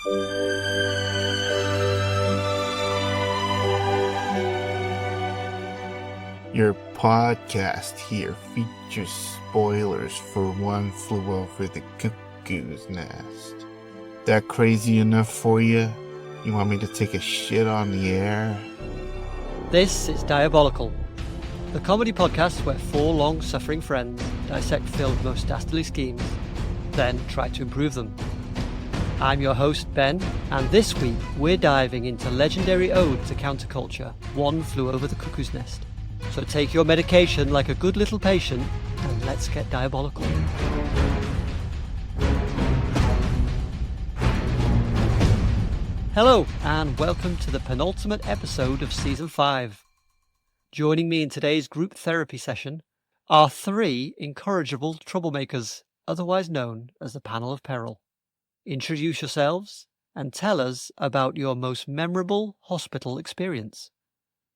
Your podcast here features spoilers for One Flew Over the Cuckoo's Nest. That crazy enough for you? You want me to take a shit on the air? This is Diabolical, the comedy podcast where four long-suffering friends dissect Phil's most dastardly schemes, then try to improve them. I'm your host, Ben, and this week we're diving into legendary ode to counterculture, One Flew Over the Cuckoo's Nest. So take your medication like a good little patient, and let's get diabolical. Hello, and welcome to the penultimate episode of Season 5. Joining me in today's group therapy session are three incorrigible troublemakers, otherwise known as the Panel of Peril. Introduce yourselves and tell us about your most memorable hospital experience.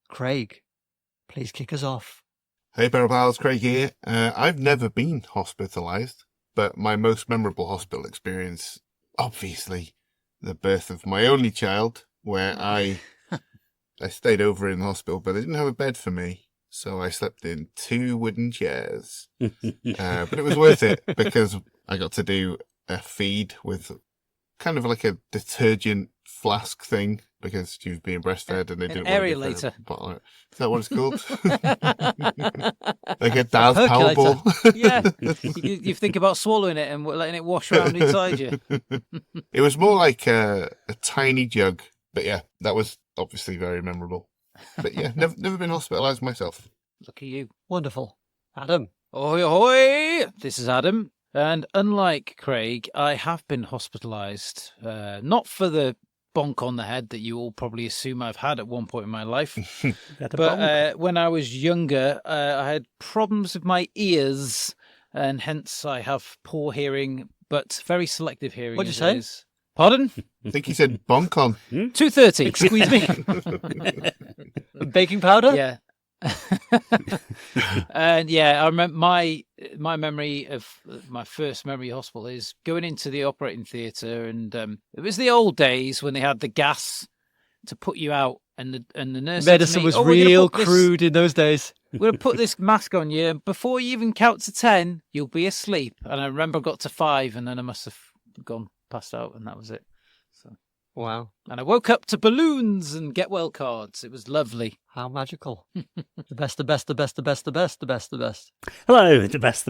Craig, please kick us off. Hey, Peril Pals, Craig here. I've never been hospitalised, but my most memorable hospital experience, obviously, the birth of my only child, where I stayed over in the hospital, but they didn't have a bed for me, so I slept in 2 wooden chairs. But it was worth it because I got to do a feed with kind of like a detergent flask thing because she was being breastfed and they didn't want to give her a bottle. Is that what it's called? Like a Daz Powerball. Yeah, you think about swallowing it and letting it wash around inside you. It was more like a tiny jug, but yeah, that was obviously very memorable. But yeah, never been hospitalised myself. Look at you. Wonderful. Adam. Ahoy, ahoy! This is Adam. And unlike Craig, I have been hospitalised, not for the bonk on the head that you all probably assume I've had at one point in my life, but when I was younger, I had problems with my ears, and hence I have poor hearing, but very selective hearing. What'd you say? Pardon? I think he said bonk on. 2:30, squeeze me. Baking powder? Yeah. And yeah, I remember my memory of my first memory of hospital is going into the operating theatre, and it was the old days when they had the gas to put you out, and the nurse Medicine was real crude in those days. We're going to put this mask on you, and before you even count to 10, you'll be asleep. And I remember I got to 5, and then I must have passed out, and that was it. So. Wow. And I woke up to balloons and get well cards. It was lovely. How magical. The best, the best, the best, the best, the best, the best, the best. Hello, the best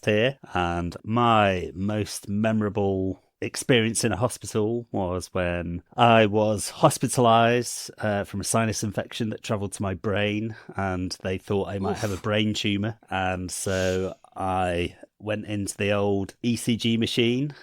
here. And my most memorable experience in a hospital was when I was hospitalised from a sinus infection that travelled to my brain, and they thought I might have a brain tumour. And so I went into the old ECG machine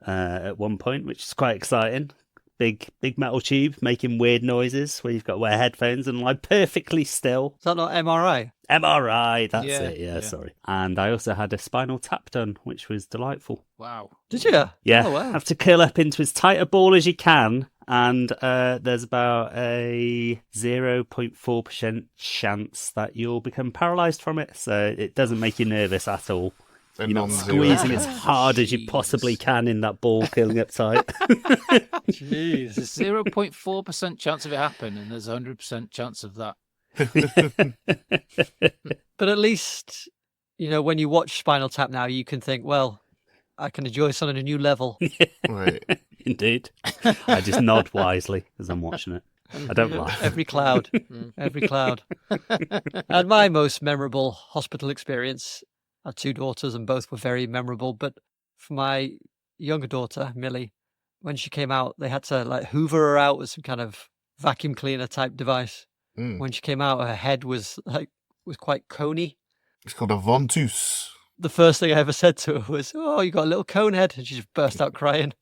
at one point, which is quite exciting. Big metal tube making weird noises where you've got to wear headphones and lie perfectly still. Is that not MRI? MRI, that's it. Yeah, sorry. And I also had a spinal tap done, which was delightful. Wow. Did you? Yeah. Oh, wow. Have to curl up into as tight a ball as you can. And there's about a 0.4% chance that you'll become paralysed from it. So it doesn't make you nervous at all. You're not squeezing as hard as you possibly can in that ball, curling up tight. Jeez. There's a 0.4% chance of it happening, and there's a 100% chance of that. But at least, you know, when you watch Spinal Tap now, you can think, well, I can enjoy this on a new level. Right. Indeed. I just nod wisely as I'm watching it. I don't laugh. Every cloud. Every cloud. And my most memorable hospital experience, I had 2 daughters and both were very memorable. But for my younger daughter, Millie, when she came out, they had to like hoover her out with some kind of vacuum cleaner type device. When she came out, her head was quite coney. It's called a ventouse. The first thing I ever said to her was, "Oh, you got a little cone head," and she just burst out crying.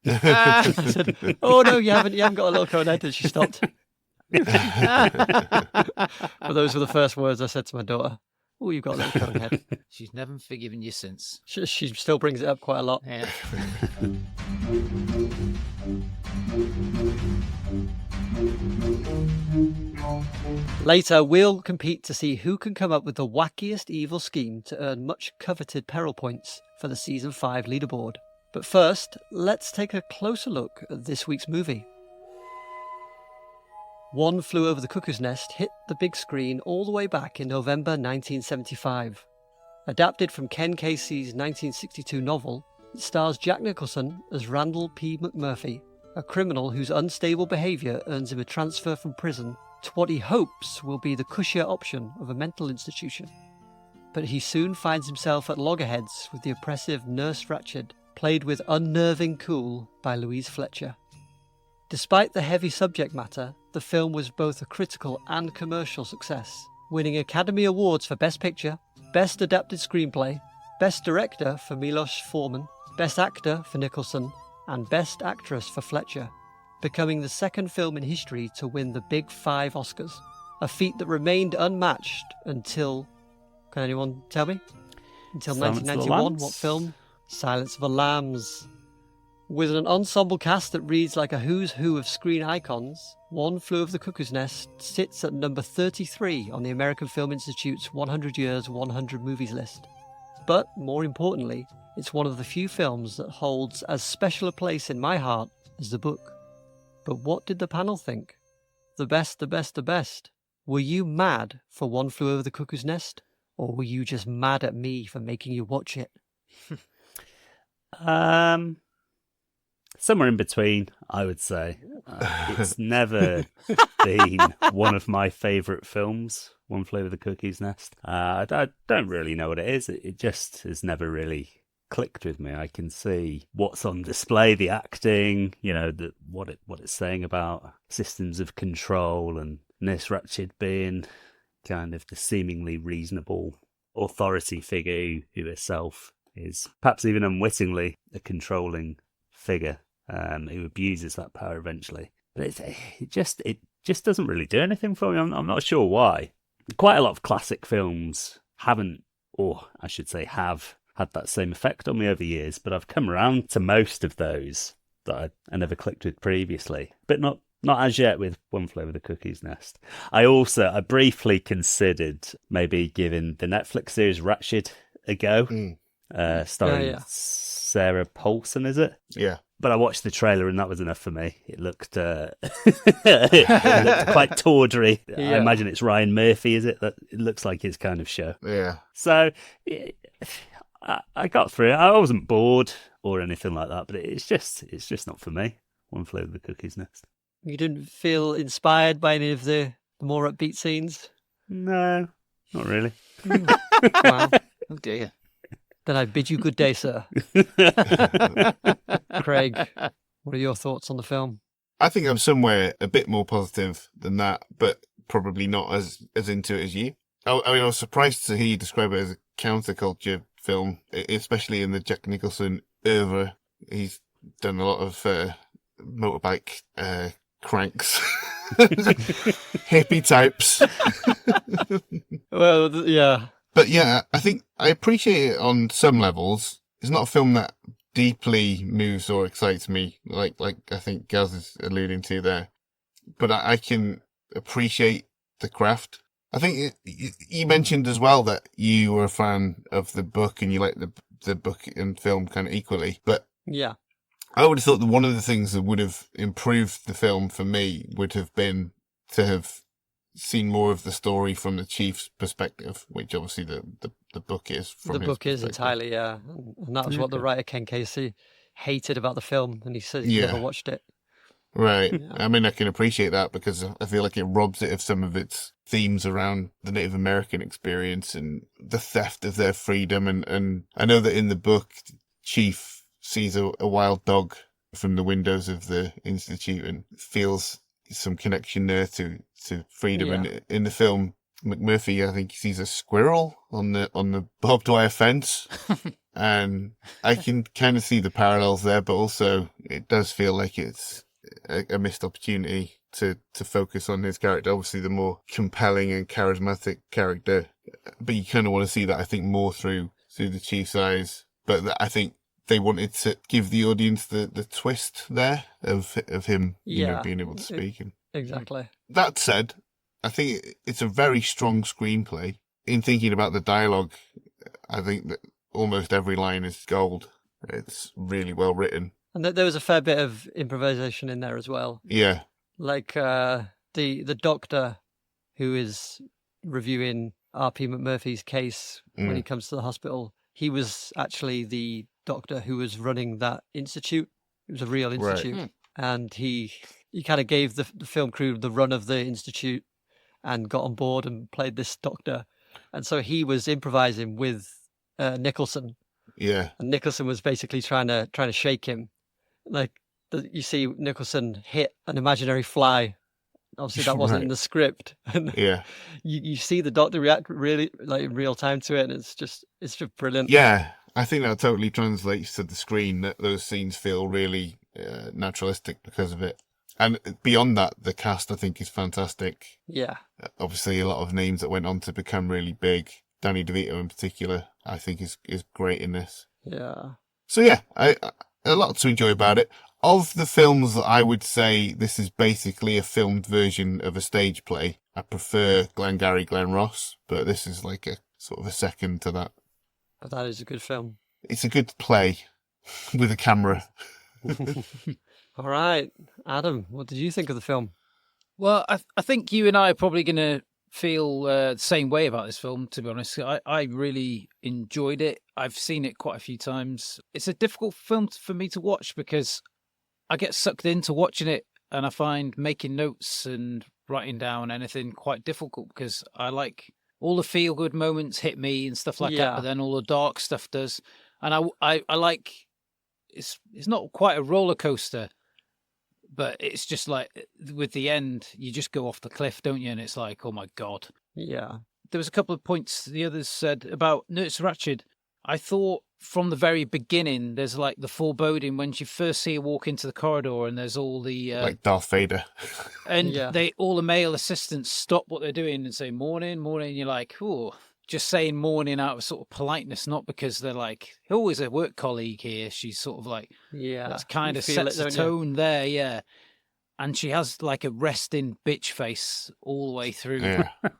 I said, "Oh no, you haven't got a little cone head," and she stopped. But those were the first words I said to my daughter. "Oh, you've got a little cone head." She's never forgiven you since. She still brings it up quite a lot. Yeah. Later, we'll compete to see who can come up with the wackiest evil scheme to earn much coveted peril points for the Season 5 leaderboard. But first, let's take a closer look at this week's movie. One Flew Over the Cuckoo's Nest hit the big screen all the way back in November 1975. Adapted from Ken Casey's 1962 novel, it stars Jack Nicholson as Randall P. McMurphy, a criminal whose unstable behaviour earns him a transfer from prison to what he hopes will be the cushier option of a mental institution. But he soon finds himself at loggerheads with the oppressive Nurse Ratched, played with unnerving cool by Louise Fletcher. Despite the heavy subject matter, the film was both a critical and commercial success, winning Academy Awards for Best Picture, Best Adapted Screenplay, Best Director for Milos Forman, Best Actor for Nicholson, and Best Actress for Fletcher, becoming the second film in history to win the Big Five Oscars, a feat that remained unmatched until... Can anyone tell me? Until Silence of the 1991, Lambs? what film? Silence of the Lambs. With an ensemble cast that reads like a who's who of screen icons, One Flew Over the Cuckoo's Nest sits at number 33 on the American Film Institute's 100 Years, 100 Movies list. But, more importantly, it's one of the few films that holds as special a place in my heart as the book. But what did the panel think? The best, the best, the best. Were you mad for One Flew Over the Cuckoo's Nest? Or were you just mad at me for making you watch it? Somewhere in between, I would say. It's never been one of my favourite films, One Flew Over the Cuckoo's Nest. I don't really know what it is. It just has never really clicked with me. I can see what's on display, the acting, what it's saying about systems of control, and Nurse Ratched being kind of the seemingly reasonable authority figure who herself is perhaps even unwittingly a controlling figure who abuses that power eventually. But it just doesn't really do anything for me. I'm not sure why. Quite a lot of classic films haven't, or I should say have, had that same effect on me over years, but I've come around to most of those that I never clicked with previously, but not as yet with One Flew Over the Cuckoo's Nest. I briefly considered maybe giving the Netflix series Ratched a go, starring Sarah Paulson, is it? Yeah. But I watched the trailer and that was enough for me. It looked, it looked quite tawdry. Yeah. I imagine it's Ryan Murphy, is it? It looks like his kind of show. Yeah. So I got through it. I wasn't bored or anything like that, but it's just not for me. One Flew Over the Cuckoo's Nest. You didn't feel inspired by any of the more upbeat scenes? No, not really. Wow. Oh dear. Then I bid you good day, sir. Craig, what are your thoughts on the film? I think I'm somewhere a bit more positive than that, but probably not as into it as you. I was surprised to hear you describe it as a counterculture film, especially in the Jack Nicholson era. He's done a lot of motorbike cranks, hippie types. Well, yeah. But yeah, I think I appreciate it on some levels. It's not a film that deeply moves or excites me, like I think Gaz is alluding to there. But I can appreciate the craft. I think you mentioned as well that you were a fan of the book and you like the book and film kind of equally. But Yeah. I would have thought that one of the things that would have improved the film for me would have been to have seen more of the story from the chief's perspective, which obviously the book is. From The his book is perspective. entirely, yeah. And that was what the writer Ken Casey hated about the film, and he said he never watched it. Right. Yeah. I mean, I can appreciate that because I feel like it robs it of some of its themes around the Native American experience and the theft of their freedom. And I know that in the book, Chief sees a wild dog from the windows of the Institute and feels some connection there to freedom. Yeah. And in the film, McMurphy, I think he sees a squirrel on the barbed wire fence. And I can kind of see the parallels there, but also it does feel like it's a missed opportunity to focus on his character. Obviously, the more compelling and charismatic character, but you kind of want to see that, I think, more through the chief's eyes. But I think they wanted to give the audience the twist there of him, being able to speak. And Exactly. that said, I think it's a very strong screenplay. In thinking about the dialogue, I think that almost every line is gold. It's really well written. And there was a fair bit of improvisation in there as well. Yeah. Like the doctor who is reviewing R.P. McMurphy's case when he comes to the hospital, he was actually the doctor who was running that institute. It was a real institute. Right. And he kind of gave the film crew the run of the institute and got on board and played this doctor. And so he was improvising with Nicholson. Yeah. And Nicholson was basically trying to shake him. Like you see Nicholson hit an imaginary fly. Obviously that wasn't in the script. And Yeah. you see the doctor react really like in real time to it, and it's just brilliant. Yeah. I think that totally translates to the screen, that those scenes feel really naturalistic because of it. And beyond that, the cast, I think, is fantastic. Yeah. Obviously, a lot of names that went on to become really big. Danny DeVito in particular, I think, is great in this. Yeah. So yeah, a lot to enjoy about it. Of the films that I would say this is basically a filmed version of a stage play, I prefer Glengarry Glen Ross, but this is like a sort of a second to that. But that is a good film. It's a good play with a camera. All right. Adam, what did you think of the film? Well, I think you and I are probably going to feel the same way about this film, to be honest. I really enjoyed it. I've seen it quite a few times. It's a difficult film for me to watch because I get sucked into watching it, and I find making notes and writing down anything quite difficult because I like all the feel-good moments hit me and stuff like that, but then all the dark stuff does. And I like, it's not quite a roller coaster, but it's just like with the end, you just go off the cliff, don't you? And it's like, oh my God. Yeah. There was a couple of points the others said about Nurse Ratched. I thought from the very beginning, there's like the foreboding when you first see her walk into the corridor and there's all the... like Darth Vader. And all the male assistants stop what they're doing and say, morning, morning. And you're like, oh, just saying morning out of sort of politeness, not because they're like, oh, is a work colleague here. She's sort of like, that's kind of sets the tone there, yeah. And she has like a resting bitch face all the way through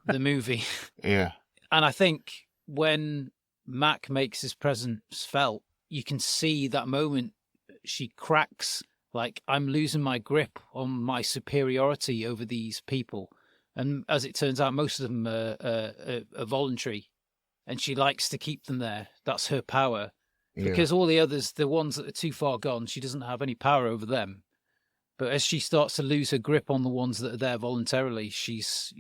the movie. Yeah. And I think when Mac makes his presence felt, you can see that moment she cracks, like, I'm losing my grip on my superiority over these people. And as it turns out, most of them are voluntary, and she likes to keep them there. That's her power. Because all the others, the ones that are too far gone, she doesn't have any power over them. But as she starts to lose her grip on the ones that are there voluntarily, she's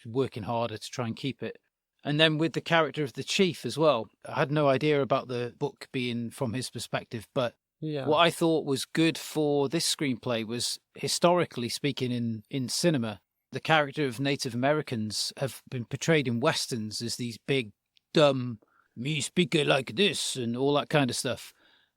working harder to try and keep it. And then with the character of the chief as well, I had no idea about the book being from his perspective, but what I thought was good for this screenplay was, historically speaking in cinema, the character of Native Americans have been portrayed in Westerns as these big, dumb, me speaker like this and all that kind of stuff.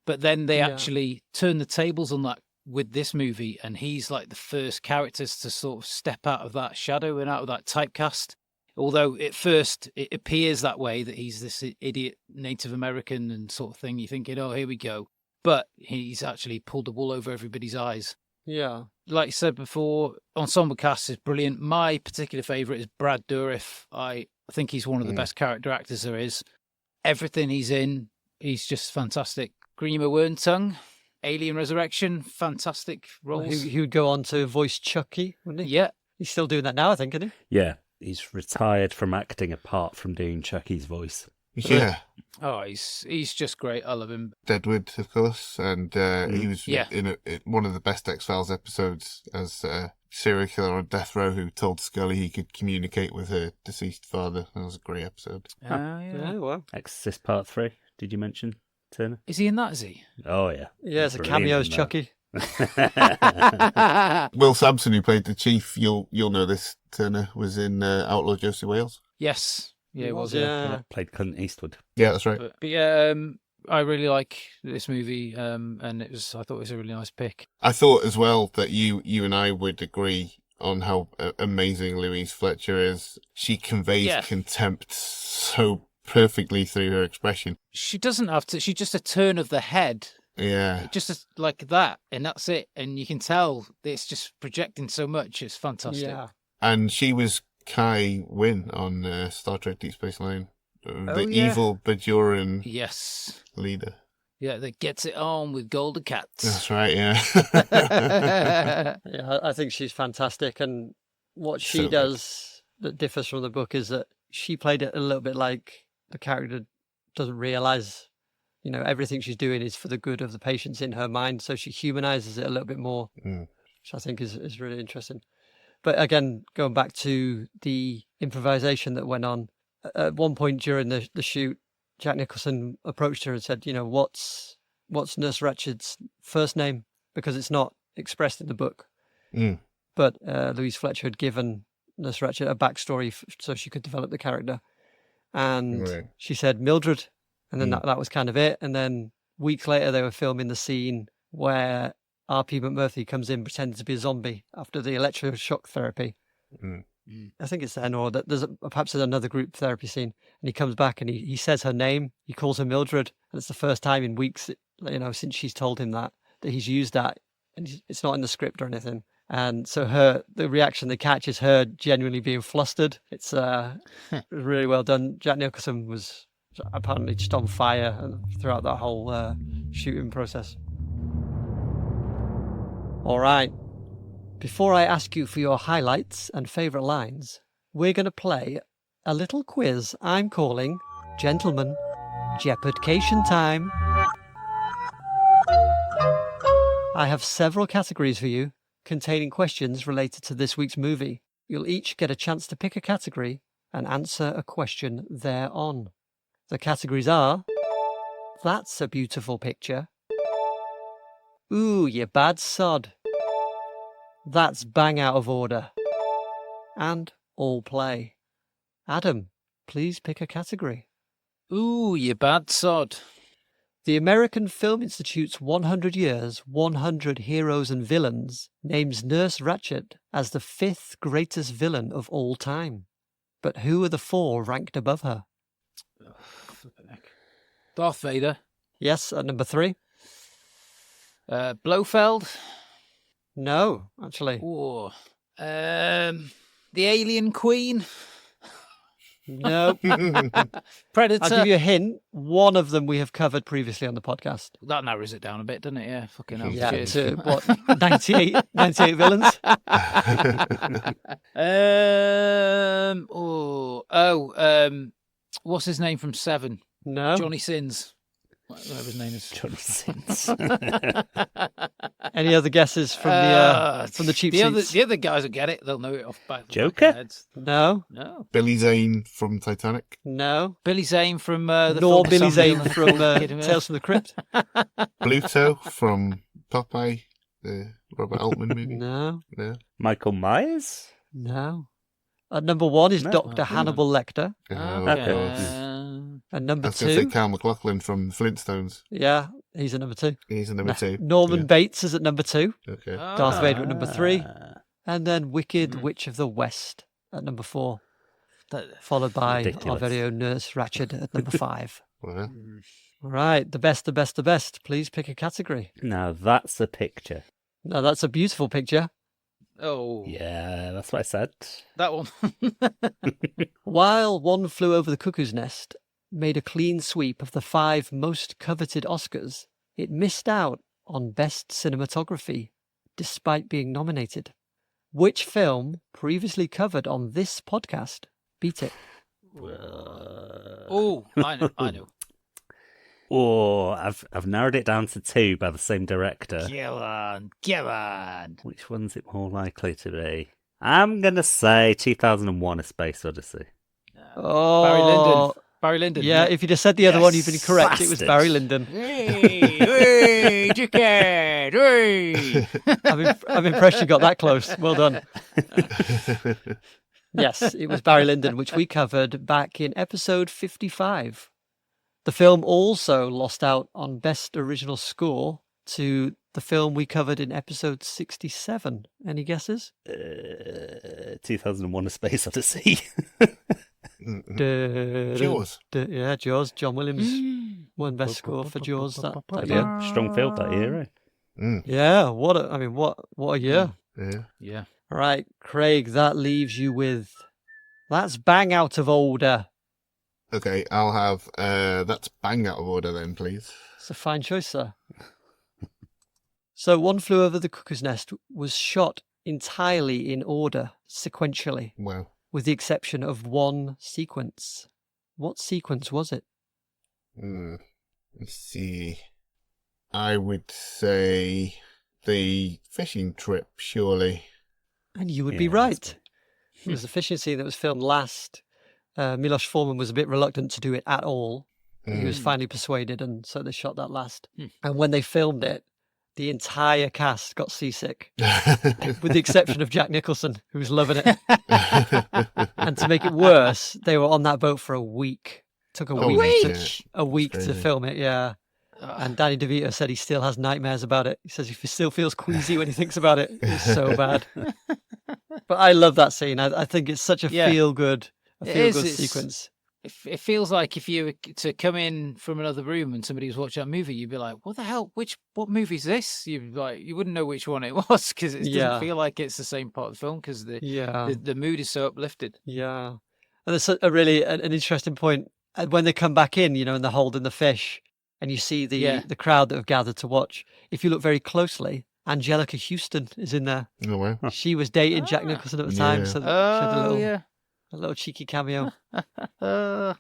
But then they actually turn the tables on that with this movie, and he's like the first characters to sort of step out of that shadow and out of that typecast. Although at first it appears that way, that he's this idiot Native American and sort of thing. You're thinking, oh, here we go. But he's actually pulled the wool over everybody's eyes. Yeah. Like you said before, ensemble cast is brilliant. My particular favourite is Brad Dourif. I think he's one of the best character actors there is. Everything he's in, he's just fantastic. Grima Wormtongue, Alien Resurrection, fantastic roles. He would go on to voice Chucky, wouldn't he? Yeah. He's still doing that now, I think, isn't he? Yeah. He's retired from acting apart from doing Chucky's voice. Yeah. Oh, he's just great. I love him. Deadwood, of course, and he was in one of the best X-Files episodes as a serial killer on death row who told Scully he could communicate with her deceased father. That was a great episode. Yeah, well. Exorcist Part 3, did you mention, Turner? Is he in that, is he? Oh, yeah. Yeah, it's a cameo as Chucky. Will Sampson, who played the chief, you'll know this, Turner, was in Outlaw Josie Wales. Yes. Yeah, it was. Yeah. Played Clint Eastwood. Yeah, that's right. But yeah, I really like this movie, and I thought it was a really nice pick. I thought as well that you and I would agree on how amazing Louise Fletcher is. She conveys contempt so perfectly through her expression. She doesn't have to. She's just a turn of the head. Yeah. Just like that, and that's it. And you can tell it's just projecting so much. It's fantastic. Yeah. And she was Kai Wynn on Star Trek Deep Space Nine. The evil Bajoran leader. Yeah, that gets it on with golden cats. That's right, yeah. Yeah, I think she's fantastic. And what she So good. does that differs from the book is that she played it a little bit like the character doesn't realize, everything she's doing is for the good of the patients in her mind. So she humanizes it a little bit more, which I think is really interesting. But again, going back to the improvisation that went on, at one point during the shoot, Jack Nicholson approached her and said, what's Nurse Ratched's first name? Because it's not expressed in the book. But Louise Fletcher had given Nurse Ratched a backstory so she could develop the character. And she said Mildred. And then that was kind of it. And then weeks later, they were filming the scene where R.P. McMurphy comes in pretending to be a zombie after the electroshock therapy. I think it's then, or that perhaps there's another group therapy scene, and he comes back and he says her name. He calls her Mildred, and it's the first time in weeks, since she's told him that he's used that, and it's not in the script or anything. And so the reaction they catch is her genuinely being flustered. It's really well done. Jack Nicholson was apparently just on fire throughout that whole shooting process. All right. Before I ask you for your highlights and favourite lines, we're going to play a little quiz I'm calling Gentlemen Jeopardcation Time. I have several categories for you containing questions related to this week's movie. You'll each get a chance to pick a category and answer a question thereon. The categories are: That's a beautiful picture. Ooh, you bad sod. That's bang out of order. And all play. Adam, please pick a category. Ooh, you bad sod. The American Film Institute's 100 Years, 100 Heroes and Villains names Nurse Ratched as the 5th greatest villain of all time. But who are the 4 ranked above her? Darth Vader. Yes, at number 3. Blofeld. No, actually. Ooh. The Alien Queen. No. Predator. I'll give you a hint. One of them we have covered previously on the podcast. That narrows it down a bit, doesn't it? Yeah, fucking hell. Yeah, Cheers. to what, 98 villains? What's his name from Seven? No. Johnny Sins. Whatever his name is. Johnny Sins. Any other guesses from the cheap seats? The other guys will get it. They'll know it off back. Joker? Back heads. No. No. Billy Zane from Titanic. No. Billy Zane from the Nor film Billy Somebody Zane on the from Fucking Tales from the Crypt. Bluto from Popeye, the Robert Altman movie. No. No. Michael Myers? No. At number 1 is No. Dr. Hannibal Lecter. Okay. And I number was going to say 2, Carl McLaughlin from Flintstones. yeah, he's at number 2. He's a number 2. Norman Yeah. Bates is at number 2. Okay. Darth Vader at number 3. Ah. And then Wicked Witch of the West at number 4. Followed by our Ridiculous. very own Nurse Ratched at number 5. Well, All right, the best. Please pick a category. Now that's a picture. Now, that's a beautiful picture. Oh, Yeah, that's what I said. that one. While One Flew Over the Cuckoo's Nest made a clean sweep of the 5 most coveted Oscars, it missed out on Best Cinematography, despite being nominated. Which film, previously covered on this podcast, beat it? Oh, I know. Oh, I've narrowed it down to 2 by the same director. Come on. Which one's it more likely to be? I'm going to say 2001: A Space Odyssey. Oh, Barry Lyndon. yeah, if you'd have said the other one, you've been correct. It was Bastard. Barry Lyndon. Hey, dickhead, hey. I'm impressed you got that close. Well done. Yes, it was Barry Lyndon, which we covered back in episode 55. The film also lost out on Best Original Score to the film we covered in episode 67. Any guesses? 2001: A Space Odyssey. Jaws. Yeah, Jaws. John Williams won Best Score for Jaws that year. Yeah, strong field that year, eh? Yeah, what a year. Yeah. All right, Craig, that leaves you with That's Bang Out of Order. Okay, I'll have that's bang out of order then, please. It's a fine choice, sir. So One Flew Over the Cuckoo's Nest was shot entirely in order, sequentially, Wow. with the exception of one sequence. What sequence was it? Let's see. I would say the fishing trip, surely. And you would be Yeah, right. It was the fishing scene that was filmed last. Milos Forman was a bit reluctant to do it at all. But he was finally persuaded, and so they shot that last. And when they filmed it, the entire cast got seasick, with the exception of Jack Nicholson, who was loving it. And to make it worse, they were on that boat for a week. Took a week to film it, yeah. And Danny DeVito said he still has nightmares about it. He says he still feels queasy when he thinks about it. It's so bad. But I love that scene. I think it's such a feel-good sequence. It feels like if you were to come in from another room and somebody was watching that movie, you'd be like, "What the hell? What movie is this?" You wouldn't know which one it was because it doesn't feel like it's the same part of the film because the mood is so uplifted. Yeah, and there's an interesting point when they come back in, and they're holding the fish, and you see the crowd that have gathered to watch. If you look very closely, Angelica Houston is in there. Oh, wow. She was dating Jack Nicholson at the time, so she had a little cheeky cameo. All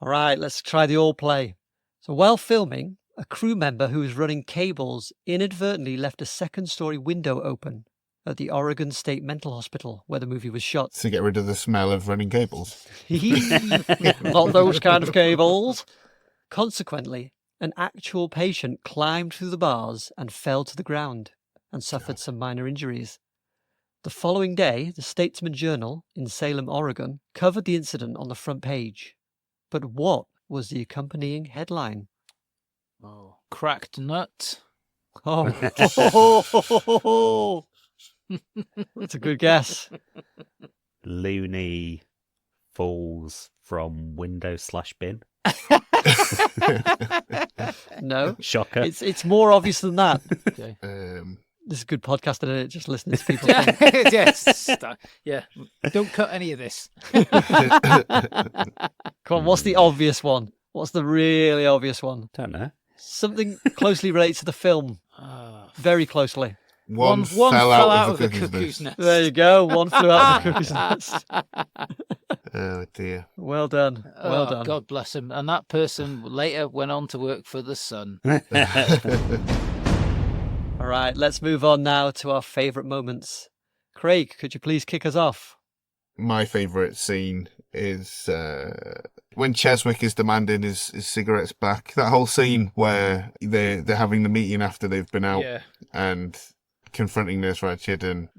right, let's try the all play. So while filming, a crew member who was running cables inadvertently left a second-story window open at the Oregon State Mental Hospital where the movie was shot. To get rid of the smell of running cables. Not those kind of cables. Consequently, an actual patient climbed through the bars and fell to the ground and suffered some minor injuries. The following day, the Statesman Journal in Salem, Oregon, covered the incident on the front page. But what was the accompanying headline? Oh, cracked nut. Oh, that's a good guess. Looney falls from window/bin. No. Shocker. It's more obvious than that. Okay. This is good podcasting, isn't it? Just listening to people. Yes. Yeah. Don't cut any of this. Come on, what's the obvious one? What's the really obvious one? Don't know. Something closely related to the film. Very closely. One fell out of the cuckoo's cuckoo's nest. There you go. One flew out of the cuckoo's nest. Oh, dear. Well done. Well done. God bless him. And that person later went on to work for The Sun. All right, let's move on now to our favourite moments. Craig, could you please kick us off? My favourite scene is when Cheswick is demanding his cigarettes back. That whole scene where they're having the meeting after they've been out and confronting Nurse Ratched, and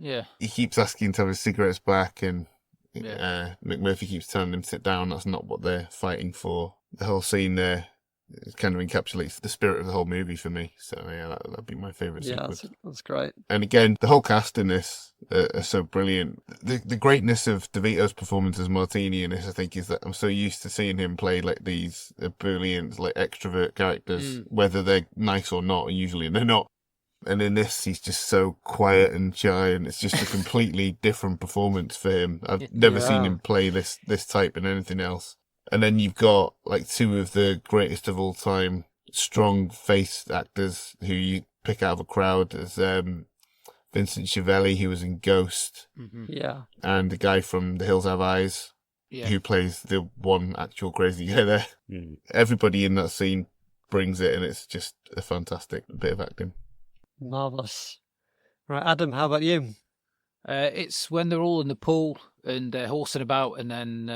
he keeps asking to have his cigarettes back, and McMurphy keeps telling him to sit down. That's not what they're fighting for. The whole scene there kind of encapsulates the spirit of the whole movie for me. So that'd be my favourite sequence. That's great. And again, the whole cast in this are so brilliant. The greatness of DeVito's performance as Martini in this, I think, is that I'm so used to seeing him play like these brilliant, like extrovert characters, whether they're nice or not. Usually they're not. And in this, he's just so quiet and shy, and it's just a completely different performance for him. I've never seen him play this type in anything else. And then you've got like two of the greatest of all time strong-faced actors who you pick out of a crowd as Vincent Schiavelli, who was in Ghost, and the guy from The Hills Have Eyes, who plays the one actual crazy guy there. Everybody in that scene brings it, and it's just a fantastic bit of acting. Marvellous. Right, Adam, how about you? It's when they're all in the pool and horsing about, and then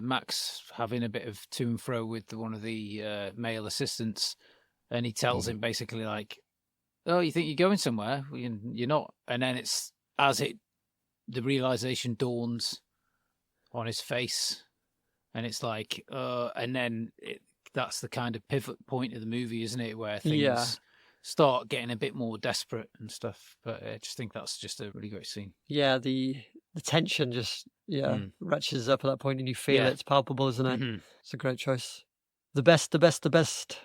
Max having a bit of to and fro with one of the male assistants, and he tells him basically like, "Oh, you think you're going somewhere? Well, you're not." And then it's the realization dawns on his face, and it's like, and then that's the kind of pivot point of the movie, isn't it? Where things start getting a bit more desperate and stuff. But I just think that's just a really great scene. Yeah, the tension just ratchets up at that point, and you feel it. It's palpable, isn't it? It's a great choice. The best.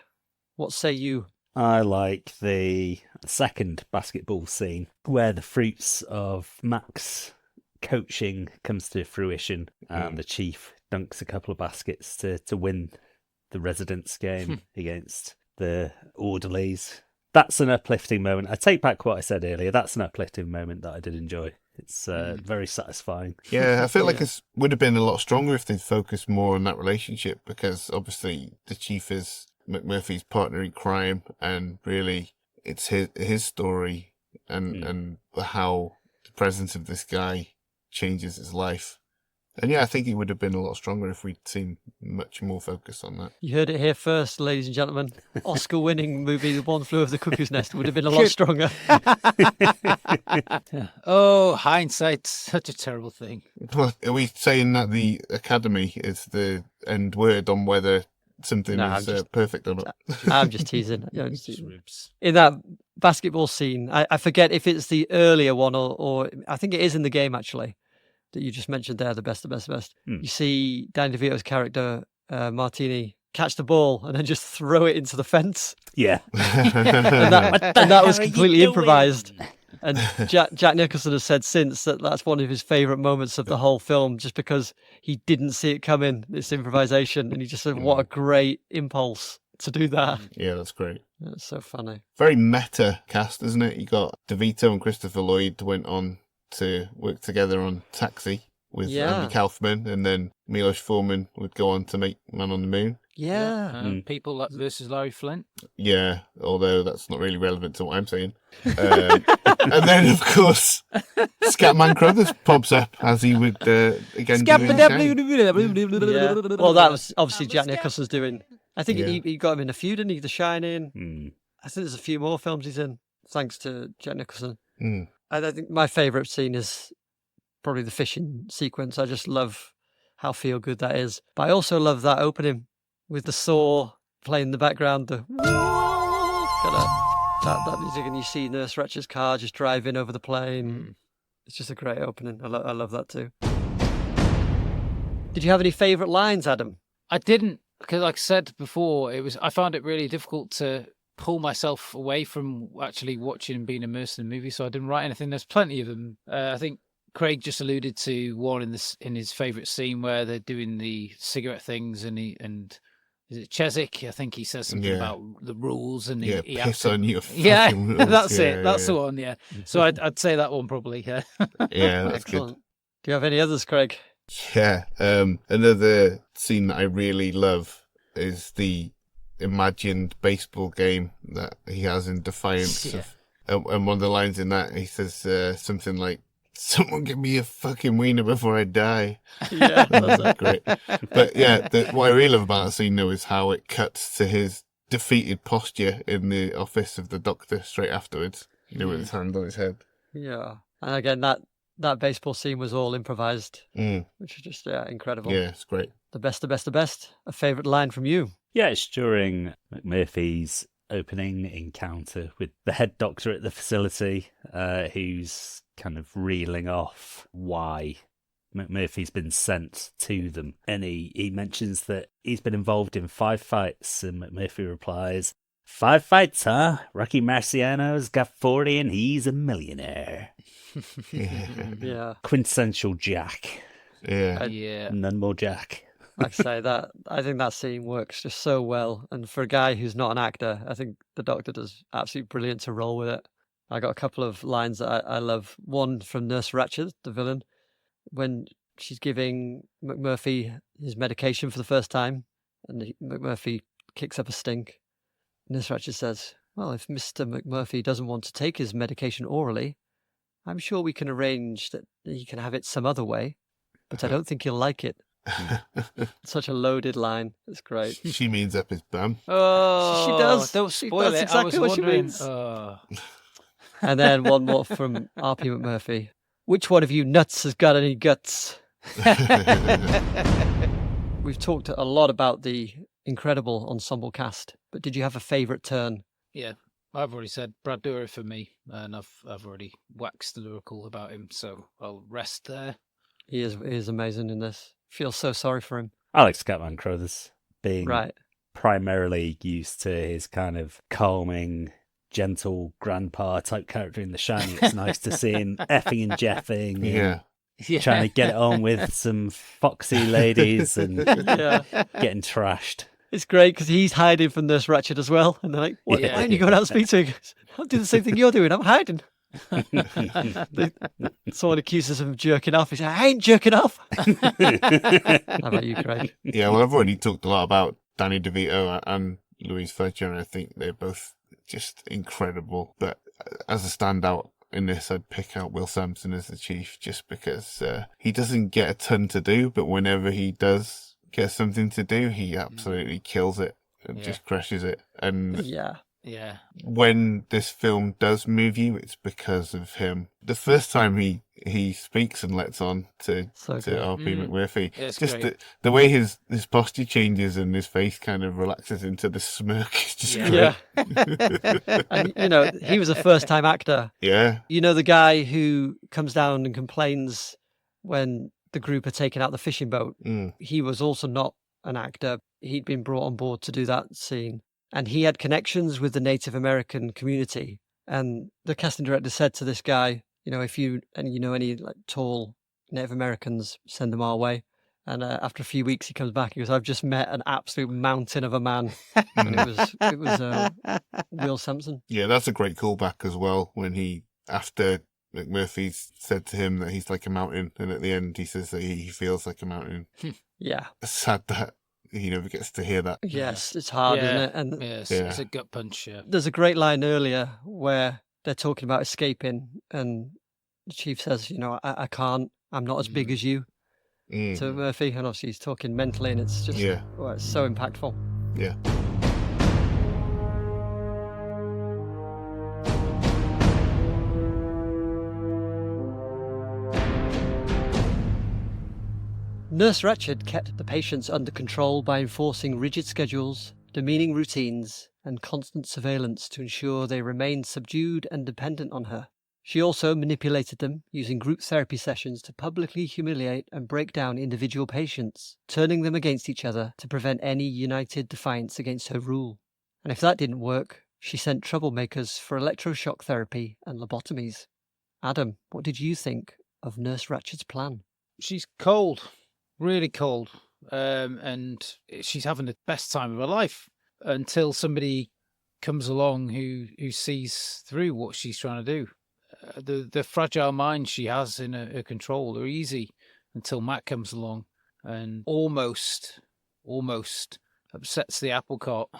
What say you? I like the second basketball scene where the fruits of Max coaching comes to fruition, and the chief dunks a couple of baskets to win the residents game against the orderlies. That's an uplifting moment. I take back what I said earlier. That's an uplifting moment that I did enjoy. It's very satisfying. Yeah, I feel like it would have been a lot stronger if they'd focused more on that relationship, because obviously the chief is McMurphy's partner in crime, and really it's his story and how the presence of this guy changes his life. And yeah, I think it would have been a lot stronger if we'd seen much more focus on that. You heard it here first, ladies and gentlemen. Oscar-winning movie, The One Flew Over the Cuckoo's Nest, would have been a lot stronger. Oh, hindsight's such a terrible thing. Well, are we saying that the Academy is the end word on whether something is perfect or not? I'm just teasing. You know, in that basketball scene, I forget if it's the earlier one or I think it is in the game, actually, that you just mentioned there, the best. You see Danny DeVito's character, Martini, catch the ball and then just throw it into the fence. Yeah. and that was completely improvised. And Jack Nicholson has said since that that's one of his favourite moments of the whole film, just because he didn't see it coming, this improvisation, and he just said, what a great impulse to do that. Yeah, that's great. That's so funny. Very meta cast, isn't it? You got DeVito and Christopher Lloyd went on to work together on Taxi with Andy Kaufman, and then Milos Forman would go on to make Man on the Moon. Yeah. People like versus Larry Flint. Yeah, although that's not really relevant to what I'm saying. And then, of course, Scatman Crothers pops up, as he would again do in Shine. Well, that was obviously Jack Nicholson's doing. I think he got him in a few, didn't he? The Shining. I think there's a few more films he's in, thanks to Jack Nicholson. I think my favourite scene is probably the fishing sequence. I just love how feel good that is. But I also love that opening with the saw playing in the background. The that music, and you see Nurse Ratched's car just driving over the plain. It's just a great opening. I love that too. Did you have any favourite lines, Adam? I didn't, because like I said before, I found it really difficult to pull myself away from actually watching and being immersed in the movie, so I didn't write anything. There's plenty of them. I think Craig just alluded to one in his favourite scene where they're doing the cigarette things, and is it Cheswick? I think he says something about the rules, and he piss on your rules. That's it. That's the one. Yeah. So I'd say that one probably. Yeah. Yeah, that's excellent. good. Do you have any others, Craig? Yeah. Another scene that I really love is the imagined baseball game that he has in defiance of, and one of the lines in that, he says something like, "Someone give me a fucking wiener before I die." Yeah, that's great. But yeah, what I really love about that scene though is how it cuts to his defeated posture in the office of the doctor straight afterwards, with his hand on his head. Yeah, and again that baseball scene was all improvised, which is just incredible. Yeah, it's great. The best. A favourite line from you? Yeah, it's during McMurphy's opening encounter with the head doctor at the facility, who's kind of reeling off why McMurphy's been sent to them. And he mentions that he's been involved in 5 fights, and McMurphy replies, 5 fights, huh? Rocky Marciano's got 40 and he's a millionaire. Yeah. Quintessential Jack. Yeah. None more Jack. Like I say, I think that scene works just so well. And for a guy who's not an actor, I think the Doctor does absolutely brilliant to roll with it. I got a couple of lines that I love. One from Nurse Ratched, the villain, when she's giving McMurphy his medication for the first time, and McMurphy kicks up a stink. Nurse Ratched says, "Well, if Mr. McMurphy doesn't want to take his medication orally, I'm sure we can arrange that he can have it some other way, but I don't think he'll like it." Such a loaded line. It's great. She means up his bum. Oh, she does. Don't spoil That's it. exactly what she means. And then one more from R.P. McMurphy. Which one of you nuts has got any guts? We've talked a lot about the incredible ensemble cast, but did you have a favourite turn? Yeah, I've already said Brad Dourif for me, and I've already waxed lyrical about him, so I'll rest there. He is amazing in this. Feel so sorry for him. I like Scatman Crothers being right. Primarily used to his kind of calming, gentle grandpa type character in The Shining. It's nice to see him effing and jeffing. Yeah. Trying to get it on with some foxy ladies and getting trashed. It's great because he's hiding from Nurse Ratched as well. And they're like, why aren't you going out and speak to him? I'll do the same thing you're doing. I'm hiding. Someone accuses him of jerking off. He says, I ain't jerking off. How about you, Craig? Yeah, well, I've already talked a lot about Danny DeVito and Louise Fletcher, and I think they're both just incredible. But as a standout in this, I'd pick out Will Sampson as the chief, just because he doesn't get a ton to do, but whenever he does get something to do, he absolutely kills it and just crushes it. And yeah, when this film does move you, it's because of him. The first time he speaks and lets on to R.P. McMurphy, it's just great. the way his posture changes and his face kind of relaxes into the smirk is just great. And, he was a first-time actor. Yeah. The guy who comes down and complains when the group are taking out the fishing boat. He was also not an actor. He'd been brought on board to do that scene. And he had connections with the Native American community. And the casting director said to this guy, if you know any like tall Native Americans, send them our way. And after a few weeks, he comes back. He goes, I've just met an absolute mountain of a man. And it was Will Sampson. Yeah, that's a great callback as well. When after McMurphy said to him that he's like a mountain, and at the end he says that he feels like a mountain. Yeah. It's sad that he never gets to hear that. Yes, it's hard, isn't it? And it's a gut punch. Yeah. There's a great line earlier where they're talking about escaping, and the chief says, I can't. I'm not as big as you. To Murphy, and obviously he's talking mentally, and it's just it's so impactful. Yeah. Nurse Ratched kept the patients under control by enforcing rigid schedules, demeaning routines, and constant surveillance to ensure they remained subdued and dependent on her. She also manipulated them, using group therapy sessions to publicly humiliate and break down individual patients, turning them against each other to prevent any united defiance against her rule. And if that didn't work, she sent troublemakers for electroshock therapy and lobotomies. Adam, what did you think of Nurse Ratched's plan? She's cold. Really cold, and she's having the best time of her life until somebody comes along who sees through what she's trying to do. The fragile mind she has in her control are easy until Matt comes along and almost upsets the apple cart.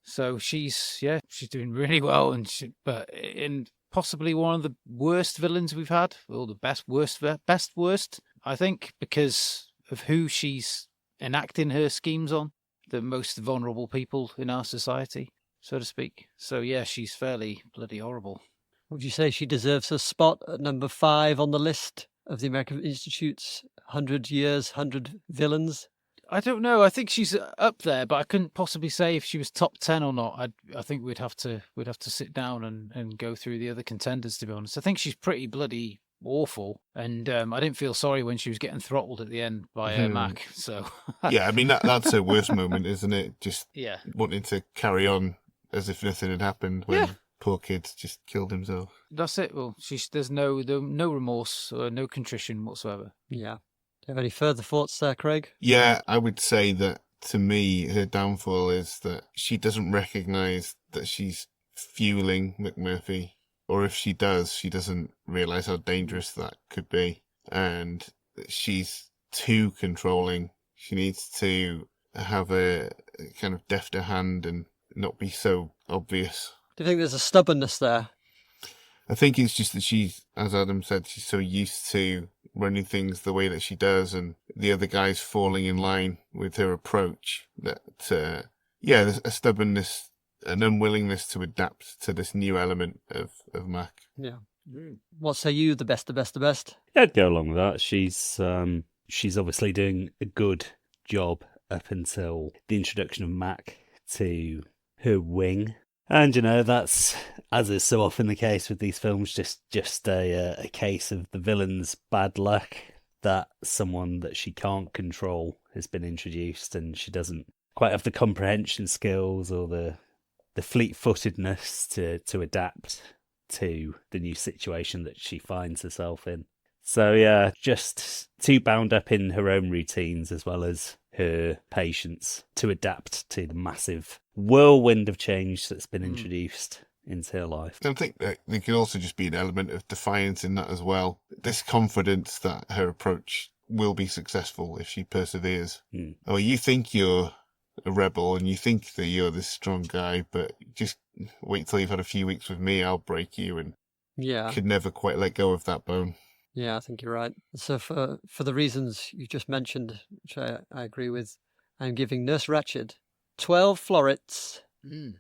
So she's doing really well, but in possibly one of the worst villains we've had, or the best worst, I think, because of who she's enacting her schemes on, the most vulnerable people in our society, so to speak. So yeah, she's fairly bloody horrible. Would you say she deserves a spot at number 5 on the list of the American Institute's 100 years, 100 villains? I don't know. I think she's up there, but I couldn't possibly say if she was top 10 or not. I think we'd have to sit down and go through the other contenders, to be honest. I think she's pretty bloody awful, and I didn't feel sorry when she was getting throttled at the end by Mac. So yeah, I mean that's her worst moment, isn't it? Just wanting to carry on as if nothing had happened when poor kid just killed himself. That's it. Well, there's no remorse or no contrition whatsoever. Yeah. Do you have any further thoughts there, Craig? Yeah, I would say that to me, her downfall is that she doesn't recognise that she's fueling McMurphy. Or if she does, she doesn't realise how dangerous that could be. And she's too controlling. She needs to have a kind of defter hand and not be so obvious. Do you think there's a stubbornness there? I think it's just that she's, as Adam said, she's so used to running things the way that she does, and the other guys falling in line with her approach, that, there's a stubbornness, an unwillingness to adapt to this new element of Mac. Yeah. What say you, the best? Yeah, I'd go along with that. She's obviously doing a good job up until the introduction of Mac to her wing. And, that's, as is so often the case with these films, just a case of the villain's bad luck that someone that she can't control has been introduced, and she doesn't quite have the comprehension skills or the fleet-footedness to adapt to the new situation that she finds herself in. So, yeah, just too bound up in her own routines as well as her patients to adapt to the massive whirlwind of change that's been introduced into her life. I think that there could also just be an element of defiance in that as well. This confidence that her approach will be successful if she perseveres. Oh, you think you're a rebel and you think that you're this strong guy, but just wait till you've had a few weeks with me, I'll break you, and could never quite let go of that bone. Yeah, I think you're right. So for the reasons you just mentioned, which I agree with, I'm giving Nurse Ratched 12 florets